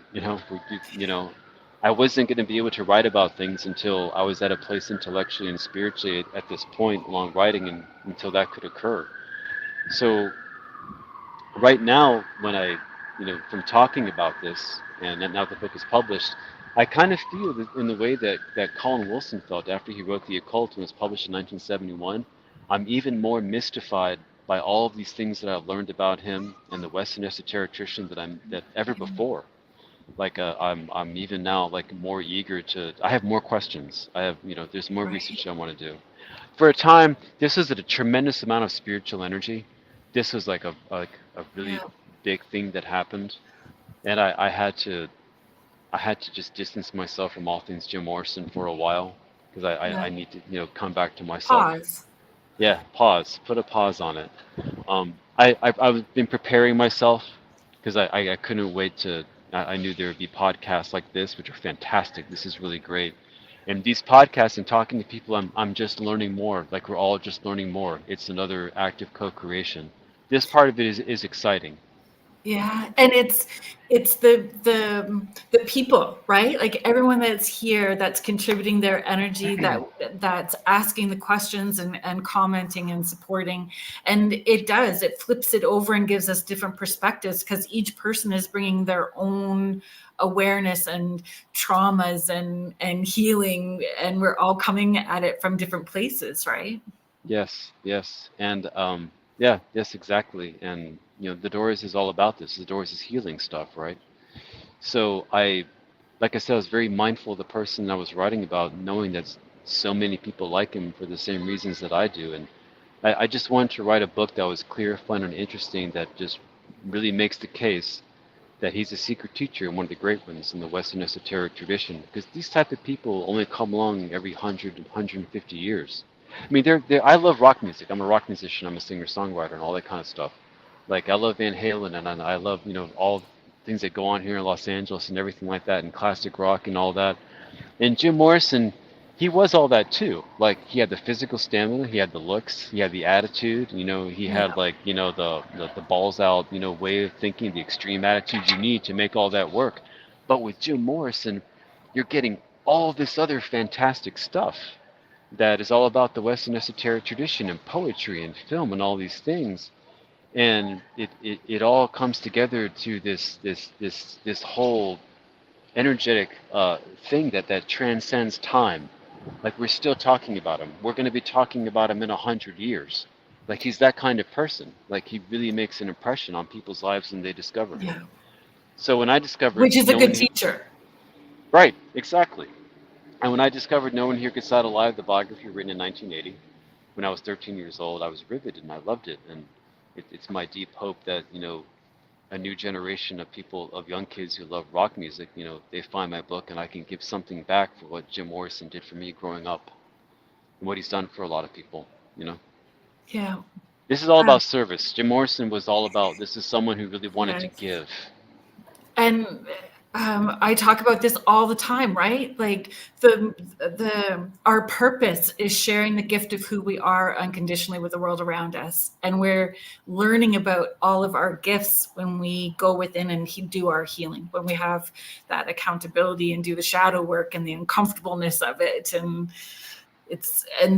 [SPEAKER 2] I wasn't going to be able to write about things until I was at a place intellectually and spiritually at this point along writing, and until that could occur. So right now, when I, from talking about this, and now the book is published, I kind of feel that in the way that Colin Wilson felt after he wrote The Occult and was published in 1971. I'm even more mystified by all of these things that I've learned about him and the Western esoteric tradition that ever before. Like, I'm even now like more eager to. I have more questions. I have, there's more research I want to do. For a time, this was a tremendous amount of spiritual energy. This was like a really big thing that happened, and I had to just distance myself from all things Jim Morrison for a while, because I need to come back to myself.
[SPEAKER 1] Pause.
[SPEAKER 2] Yeah, pause. Put a pause on it. I've been preparing myself because I couldn't wait to. I knew there would be podcasts like this, which are fantastic. This is really great. And these podcasts and talking to people, I'm just learning more. Like, we're all just learning more. It's another act of co-creation. This part of it is exciting.
[SPEAKER 1] Yeah, and it's the people, right? Like, everyone that's here, that's contributing their energy, that's asking the questions and commenting and supporting. And it flips it over and gives us different perspectives, because each person is bringing their own awareness and traumas and healing, and we're all coming at it from different places, right?
[SPEAKER 2] Yes, and yes, exactly. And the Doors is all about this. The Doors is healing stuff, right? So like I said, I was very mindful of the person I was writing about, knowing that so many people like him for the same reasons that I do. And I just wanted to write a book that was clear, fun, and interesting, that just really makes the case that he's a secret teacher and one of the great ones in the Western esoteric tradition. Because these type of people only come along every 150 years. I mean, I love rock music. I'm a rock musician. I'm a singer-songwriter and all that kind of stuff. Like, I love Van Halen, and I love, all things that go on here in Los Angeles and everything like that, and classic rock and all that. And Jim Morrison, he was all that too. Like, he had the physical stamina, he had the looks, he had the attitude. He had, like, the balls out, way of thinking, the extreme attitude you need to make all that work. But with Jim Morrison, you're getting all this other fantastic stuff that is all about the Western esoteric tradition and poetry and film and all these things. And it all comes together to this whole energetic thing that transcends time. Like, we're still talking about him. We're going to be talking about him in 100 years. Like, he's that kind of person. Like, he really makes an impression on people's lives when they discover him.
[SPEAKER 1] Yeah.
[SPEAKER 2] So when I discovered,
[SPEAKER 1] Which is a good teacher.
[SPEAKER 2] Right, exactly. And when I discovered No One Here Gets Out Alive, the biography written in 1980, when I was 13 years old, I was riveted and I loved it. And it's my deep hope that, a new generation of people, of young kids who love rock music, they find my book and I can give something back for what Jim Morrison did for me growing up and what he's done for a lot of people,
[SPEAKER 1] Yeah.
[SPEAKER 2] This is all about service. Jim Morrison was all about, this is someone who really wanted to give.
[SPEAKER 1] And I talk about this all the time, right? Like, our purpose is sharing the gift of who we are unconditionally with the world around us. And we're learning about all of our gifts when we go within and do our healing, when we have that accountability and do the shadow work and the uncomfortableness of it. And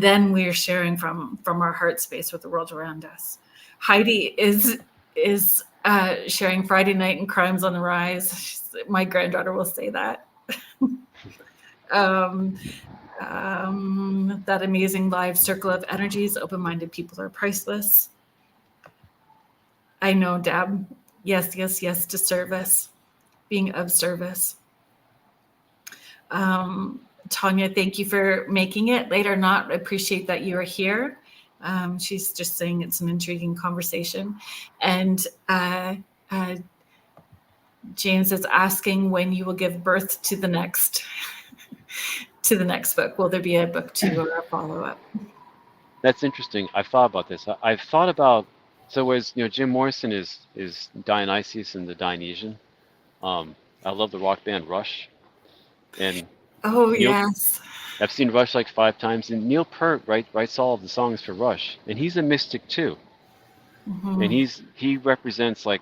[SPEAKER 1] then we're sharing from our heart space with the world around us. Heidi is sharing Friday Night and Crimes on the Rise. My granddaughter will say that. That amazing live circle of energies, open-minded people are priceless. I know, Deb. Yes, yes, yes to service, being of service. Tanya, thank you for making it. Late or not, appreciate that you are here. She's just saying it's an intriguing conversation. And James is asking when you will give birth to the next book. Will there be a book 2 or a follow-up?
[SPEAKER 2] That's interesting. I've thought about this. I've thought about, so as Jim Morrison is Dionysius in the Dionysian. I love the rock band Rush. And
[SPEAKER 1] yes.
[SPEAKER 2] I've seen Rush like 5 times, and Neil Peart writes all of the songs for Rush, and he's a mystic too. Mm-hmm. And he represents like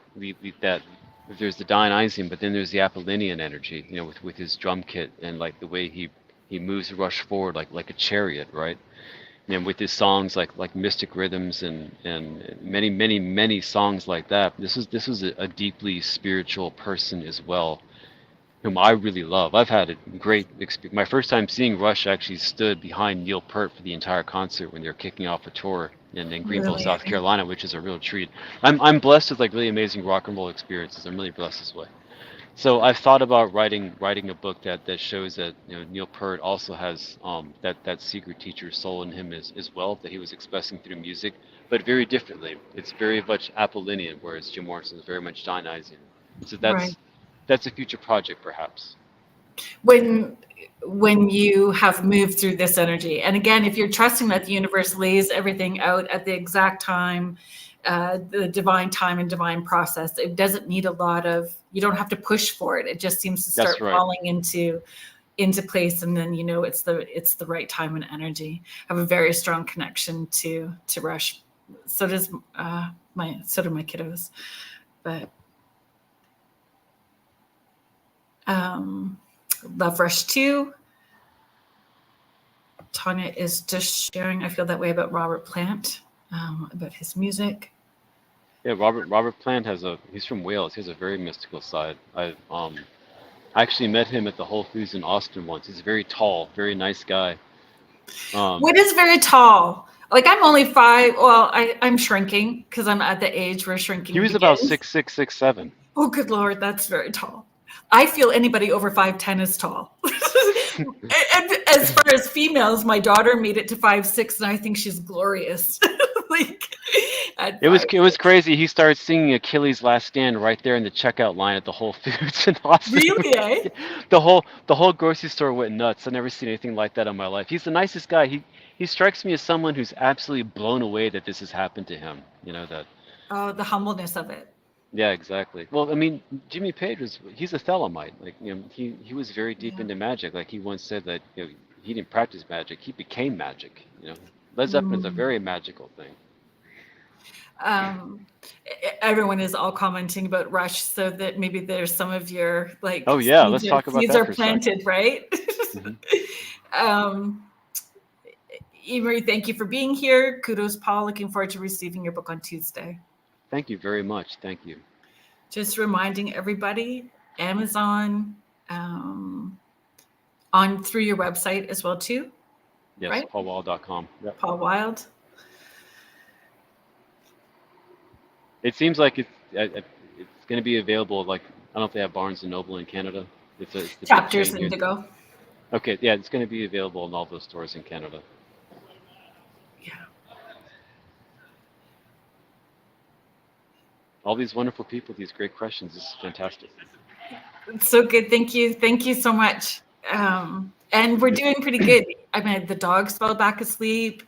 [SPEAKER 2] that. There's the Dionysian, but then there's the Apollonian energy, with his drum kit and like the way he moves Rush forward like a chariot, right? And with his songs like mystic rhythms and many songs like that. This was a deeply spiritual person as well, whom I really love. I've had a great experience. My first time seeing Rush, I actually stood behind Neil Peart for the entire concert when they were kicking off a tour in Greenville, really? South Carolina, which is a real treat. I'm blessed with like really amazing rock and roll experiences. I'm really blessed this way. So I've thought about writing a book that shows that Neil Peart also has that secret teacher soul in him as well, that he was expressing through music, but very differently. It's very much Apollonian, whereas Jim Morrison is very much Dionysian. So that's a future project, perhaps.
[SPEAKER 1] When you have moved through this energy, and again, if you're trusting that the universe lays everything out at the exact time, the divine time and divine process, it doesn't need you don't have to push for it. It just seems to start falling into place, and then it's the right time and energy. I have a very strong connection to Rush. So do my kiddos, but. Love Rush 2. Tanya is just sharing, I feel that way about Robert Plant, about his music.
[SPEAKER 2] Yeah, Robert Plant he's from Wales. He has a very mystical side. I actually met him at the Whole Foods in Austin once. He's very tall, very nice guy.
[SPEAKER 1] What is very tall? Like, I'm only 5. Well, I'm shrinking because I'm at the age where shrinking
[SPEAKER 2] He was
[SPEAKER 1] begins.
[SPEAKER 2] about 6'6", 6'7".
[SPEAKER 1] Oh, good Lord, that's very tall. I feel anybody over 5'10" is tall. And as far as females, my daughter made it to 5'6", and I think she's glorious. Like at
[SPEAKER 2] It was
[SPEAKER 1] 5'6".
[SPEAKER 2] crazy. He started singing Achilles' Last Stand right there in the checkout line at the Whole Foods in Austin.
[SPEAKER 1] Really, eh?
[SPEAKER 2] The whole grocery store went nuts. I've never seen anything like that in my life. He's the nicest guy. He strikes me as someone who's absolutely blown away that this has happened to him. You know that.
[SPEAKER 1] Oh, the humbleness of it.
[SPEAKER 2] Yeah, exactly. Well, I mean, Jimmy Page he's a Thelemite. Like, you know, he was very deep
[SPEAKER 1] Yeah.
[SPEAKER 2] into magic. Like he once said that, you know, he didn't practice magic, he became magic, you know. Led Zeppelin is a
[SPEAKER 1] Mm.
[SPEAKER 2] very magical thing.
[SPEAKER 1] Everyone is all commenting about Rush, so that maybe there's some of your like
[SPEAKER 2] Oh yeah, let's talk about
[SPEAKER 1] seeds
[SPEAKER 2] that
[SPEAKER 1] are
[SPEAKER 2] for a second.
[SPEAKER 1] planted, right?
[SPEAKER 2] Mhm.
[SPEAKER 1] Emery, thank you for being here. Kudos, Paul. Looking forward to receiving your book on Tuesday.
[SPEAKER 2] Thank you very much. Thank you.
[SPEAKER 1] Just reminding everybody, Amazon, on through your website as well too.
[SPEAKER 2] Yes,
[SPEAKER 1] Right?
[SPEAKER 2] paulwyld.com. Yep.
[SPEAKER 1] Paul Wyld.
[SPEAKER 2] It seems like it's going to be available. Like, I don't know if they have Barnes and Noble in Canada. It's the big
[SPEAKER 1] Chapters
[SPEAKER 2] chain here.
[SPEAKER 1] Indigo.
[SPEAKER 2] Okay, yeah, it's going to be available in all those stores in Canada.
[SPEAKER 1] Yeah.
[SPEAKER 2] All these wonderful people, these great questions. This is fantastic.
[SPEAKER 1] It's so good. Thank you. Thank you so much. And we're doing pretty good. I mean, the dogs fell back asleep.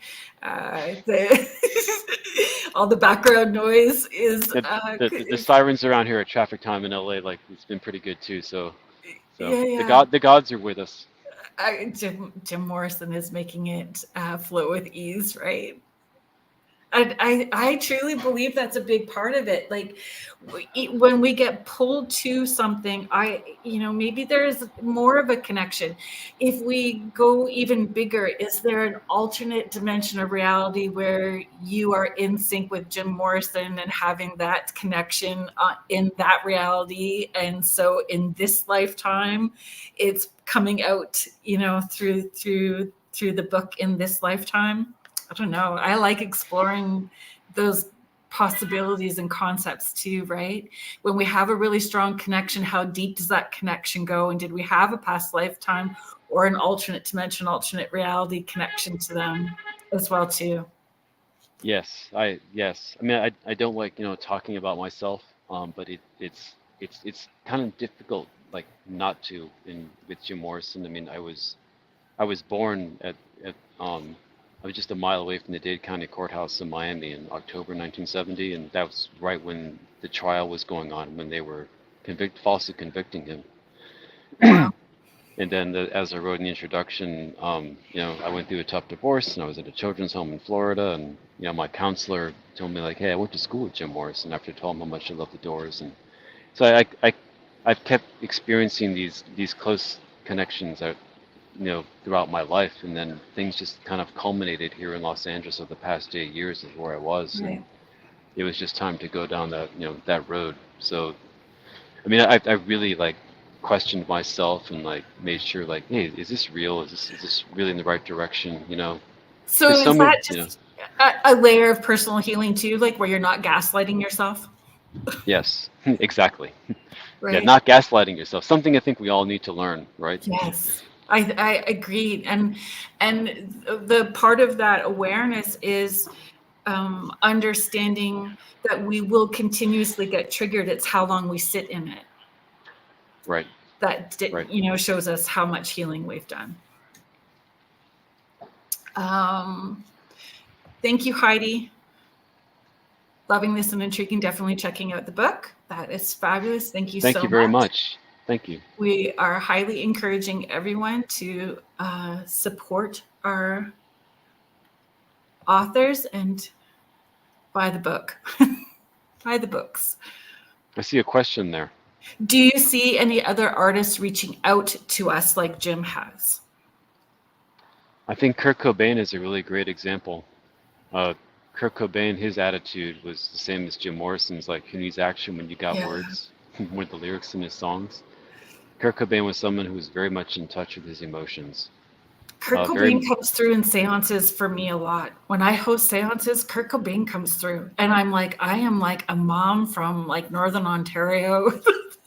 [SPEAKER 1] All the background noise is
[SPEAKER 2] The sirens around here at traffic time in LA, like, it's been pretty good too. So
[SPEAKER 1] yeah.
[SPEAKER 2] the gods are with us.
[SPEAKER 1] Jim Morrison is making it flow with ease, right? I truly believe that's a big part of it. Like when we get pulled to something, maybe there's more of a connection. If we go even bigger, is there an alternate dimension of reality where you are in sync with Jim Morrison and having that connection in that reality? And so in this lifetime, it's coming out, through the book in this lifetime. I don't know. I like exploring those possibilities and concepts too, right? When we have a really strong connection, how deep does that connection go? And did we have a past lifetime or an alternate dimension, alternate reality connection to them as well too?
[SPEAKER 2] Yes. I mean, I don't like, talking about myself, but it's kind of difficult, like, not to with Jim Morrison. I mean, I was born at I was just a mile away from the Dade County Courthouse in Miami in October 1970, and that was right when the trial was going on, when they were falsely convicting him.
[SPEAKER 1] Wow.
[SPEAKER 2] And then, as I wrote in the introduction, I went through a tough divorce, and I was at a children's home in Florida, and my counselor told me, like, hey, I went to school with Jim Morrison, after I told him how much I loved the Doors. And so I've kept experiencing these close connections throughout my life, and then things just kind of culminated here in Los Angeles over the past 8 years of where I was,
[SPEAKER 1] Right.
[SPEAKER 2] and it was just time to go down that road. So, I mean, I really, like, questioned myself and, like, made sure, like, hey, is this real? Is this really in the right direction?
[SPEAKER 1] So is that just a layer of personal healing too, like where you're not gaslighting yourself?
[SPEAKER 2] Yes, exactly.
[SPEAKER 1] Right.
[SPEAKER 2] Yeah, not gaslighting yourself. Something I think we all need to learn, right?
[SPEAKER 1] Yes. I agree. And the part of that awareness is understanding that we will continuously get triggered. It's how long we sit in it.
[SPEAKER 2] Right.
[SPEAKER 1] That,
[SPEAKER 2] Right.
[SPEAKER 1] Shows us how much healing we've done. Thank you, Heidi. Loving this and intriguing. Definitely checking out the book. That is fabulous. Thank you so much.
[SPEAKER 2] Thank you very much. Thank you.
[SPEAKER 1] We are highly encouraging everyone to support our authors and buy the book. Buy the books.
[SPEAKER 2] I see a question there.
[SPEAKER 1] Do you see any other artists reaching out to us like Jim has?
[SPEAKER 2] I think Kurt Cobain is a really great example. Kurt Cobain, his attitude was the same as Jim Morrison's, like, who needs action when you got words, with the lyrics in his songs. Kurt Cobain was someone who was very much in touch with his emotions.
[SPEAKER 1] Kurt Cobain comes through in seances for me a lot. When I host seances, Kurt Cobain comes through, and I am like a mom from, like, Northern Ontario.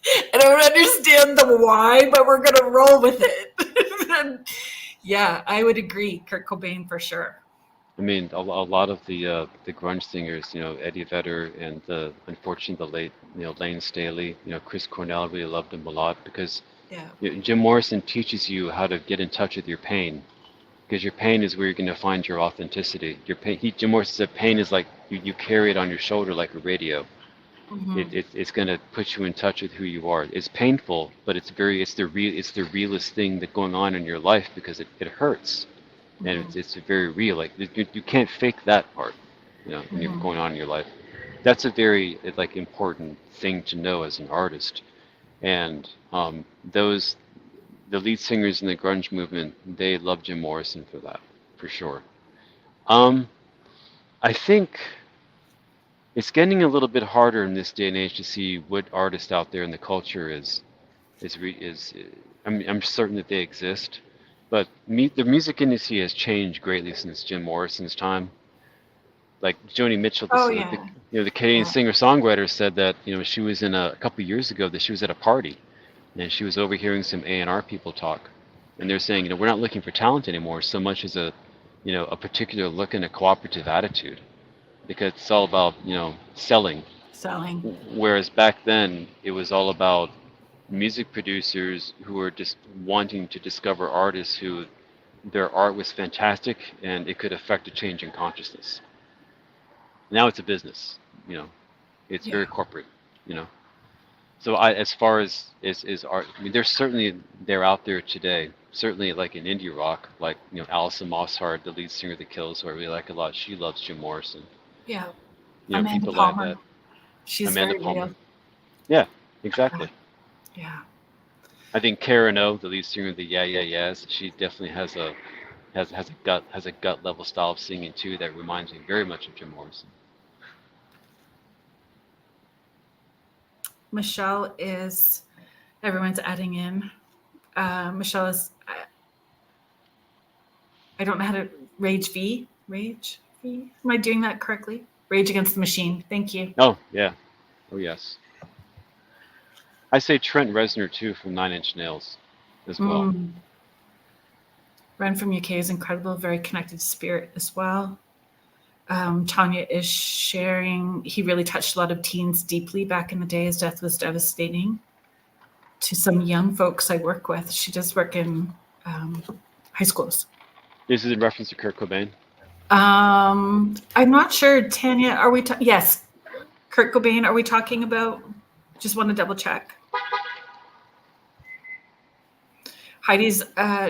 [SPEAKER 1] I don't understand the why, but we're going to roll with it. Yeah, I would agree. Kurt Cobain for sure.
[SPEAKER 2] I mean, a lot of the grunge singers, Eddie Vedder and unfortunately the late, Lane Staley, Chris Cornell really loved him a lot because
[SPEAKER 1] Yeah.
[SPEAKER 2] Jim Morrison teaches you how to get in touch with your pain, because your pain is where you're going to find your authenticity. Your pain, Jim Morrison said, pain is like you carry it on your shoulder like a radio. It's going to put you in touch with who you are. It's painful, but it's the realest thing that's going on in your life because it hurts, and it's very real. Like you can't fake that part, when you're going on in your life. That's a very like important thing to know as an artist, and the lead singers in the grunge movement, they love Jim Morrison for that, for sure. I think it's getting a little bit harder in this day and age to see what artist out there in the culture is. I'm certain that they exist, but the music industry has changed greatly since Jim Morrison's time. Like Joni Mitchell, the Canadian singer-songwriter, said that she was in a couple of years ago that she was at a party, and she was overhearing some A&R people talk, and they're saying, we're not looking for talent anymore so much as a particular look and a cooperative attitude, because it's all about selling. Whereas back then it was all about music producers who were just wanting to discover artists who their art was fantastic and it could affect a change in consciousness. Now it's a business, it's very corporate, So as far as art, I mean, they're out there today. Certainly, like in indie rock, like Alison Mosshart, the lead singer of the Kills, who I really like a lot. She loves Jim Morrison.
[SPEAKER 1] Yeah.
[SPEAKER 2] Amanda people Palmer. Like that.
[SPEAKER 1] She's Amanda very Palmer. Real.
[SPEAKER 2] Yeah, exactly.
[SPEAKER 1] Yeah.
[SPEAKER 2] I think Karen O, the lead singer of the Yeah Yeah Yeahs, she definitely has a gut level style of singing too that reminds me very much of Jim Morrison.
[SPEAKER 1] Michelle is, everyone's adding in. Michelle is, I don't know how to, Rage V? Am I doing that correctly? Rage Against the Machine. Thank you.
[SPEAKER 2] Oh, yeah. Oh, yes. I say Trent Reznor too from Nine Inch Nails as well.
[SPEAKER 1] Ren from UK is incredible, very connected to spirit as well. Tanya is sharing, he really touched a lot of teens deeply back in the day. His death was devastating to some young folks I work with. She does work in high schools.
[SPEAKER 2] This is in reference to Kurt Cobain?
[SPEAKER 1] I'm not sure, Tanya, are we, yes, Kurt Cobain, are we talking about, just want to double check. Heidi's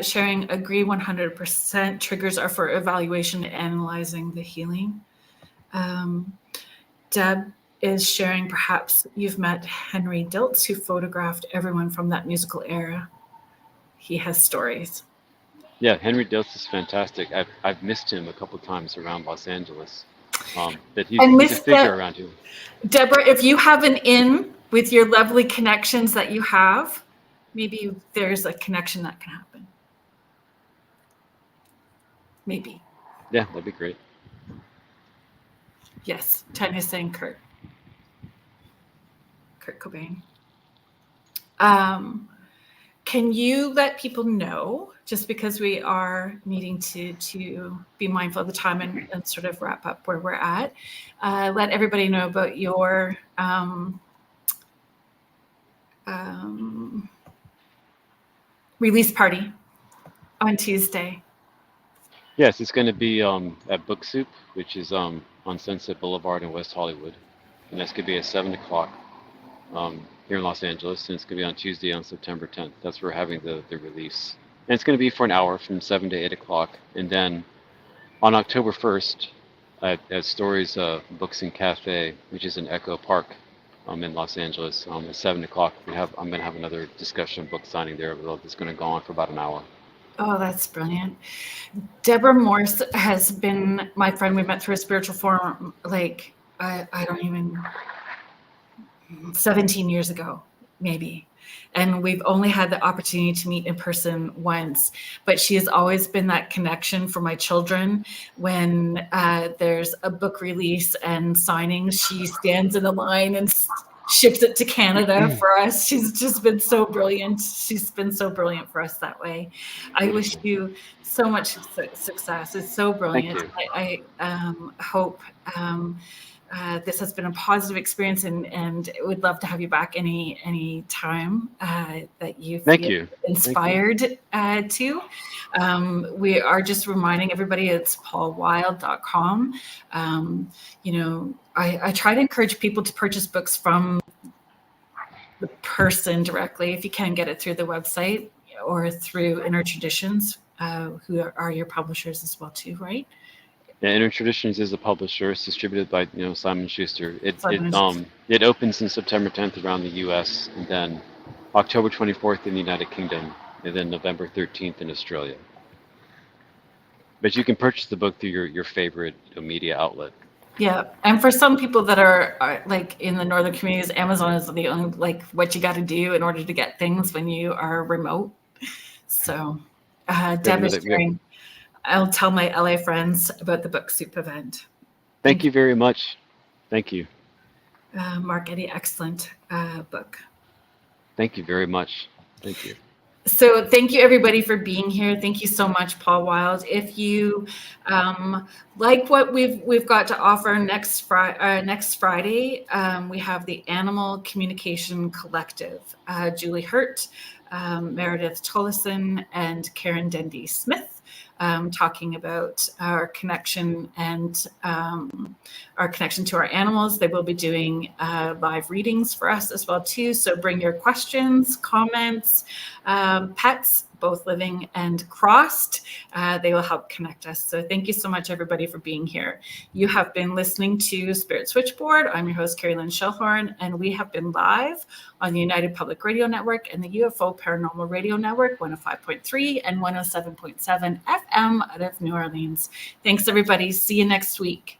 [SPEAKER 1] sharing, agree 100%. Triggers are for evaluation and analyzing the healing. Deb is sharing, perhaps you've met Henry Diltz, who photographed everyone from that musical era. He has stories.
[SPEAKER 2] Yeah, Henry Diltz is fantastic. I've missed him a couple of times around Los Angeles. But he's a figure around here.
[SPEAKER 1] Deborah, if you have an in with your lovely connections that you have, maybe there's a connection that can happen. Maybe.
[SPEAKER 2] Yeah, that'd be great.
[SPEAKER 1] Yes, Tanya's saying Kurt Cobain. Can you let people know, just because we are needing to be mindful of the time and sort of wrap up where we're at, let everybody know about your release party on Tuesday.
[SPEAKER 2] Yes, it's going to be at Book Soup, which is on Sunset Boulevard in West Hollywood. And that's going to be at 7 o'clock here in Los Angeles. And it's going to be on Tuesday on September 10th. That's where we're having the release. And it's going to be for an hour from 7 to 8 o'clock. And then on October 1st at Stories Books and Cafe, which is in Echo Park in Los Angeles, at 7 o'clock, I'm going to have another discussion book signing there. It's going to go on for about an hour.
[SPEAKER 1] Oh, that's brilliant. Deborah Morse has been my friend. We met through a spiritual forum, like, I don't even, 17 years ago, maybe. And we've only had the opportunity to meet in person once, but she has always been that connection for my children. When there's a book release and signing, she stands in a line and ships it to Canada for us. She's just been so brilliant. She's been so brilliant for us that way. I wish you so much success. It's so brilliant.
[SPEAKER 2] Thank you.
[SPEAKER 1] I hope this has been a positive experience, and would love to have you back any time that you feel inspired to. We are just reminding everybody it's paulwyld.com. I try to encourage people to purchase books from the person directly if you can get it through the website or through Inner Traditions, who are your publishers as well too, right?
[SPEAKER 2] Yeah, Inner Traditions is a publisher. It's distributed by Simon Schuster. It opens in September 10th around the U.S. and then October 24th in the United Kingdom, and then November 13th in Australia. But you can purchase the book through your favorite media outlet.
[SPEAKER 1] Yeah, and for some people that are like in the northern communities, Amazon is the only what you got to do in order to get things when you are remote. So, Deb is sharing. I'll tell my LA friends about the Book Soup event.
[SPEAKER 2] Thank you very much. Thank you.
[SPEAKER 1] Mark Eddy, excellent book.
[SPEAKER 2] Thank you very much. Thank you.
[SPEAKER 1] So thank you everybody for being here. Thank you so much, Paul Wyld. If you like what we've got to offer next Friday, we have the Animal Communication Collective. Julie Hurt, Meredith Tollison, and Karen Dendy Smith. Talking about our connection and our connection to our animals. They will be doing live readings for us as well too. So bring your questions, comments, pets, both living and crossed. They will help connect us. So thank you so much, everybody, for being here. You have been listening to Spirit Switchboard. I'm your host, Kerrilynn Shellhorn, and we have been live on the United Public Radio Network and the UFO Paranormal Radio Network, 105.3 and 107.7 FM out of New Orleans. Thanks, everybody. See you next week.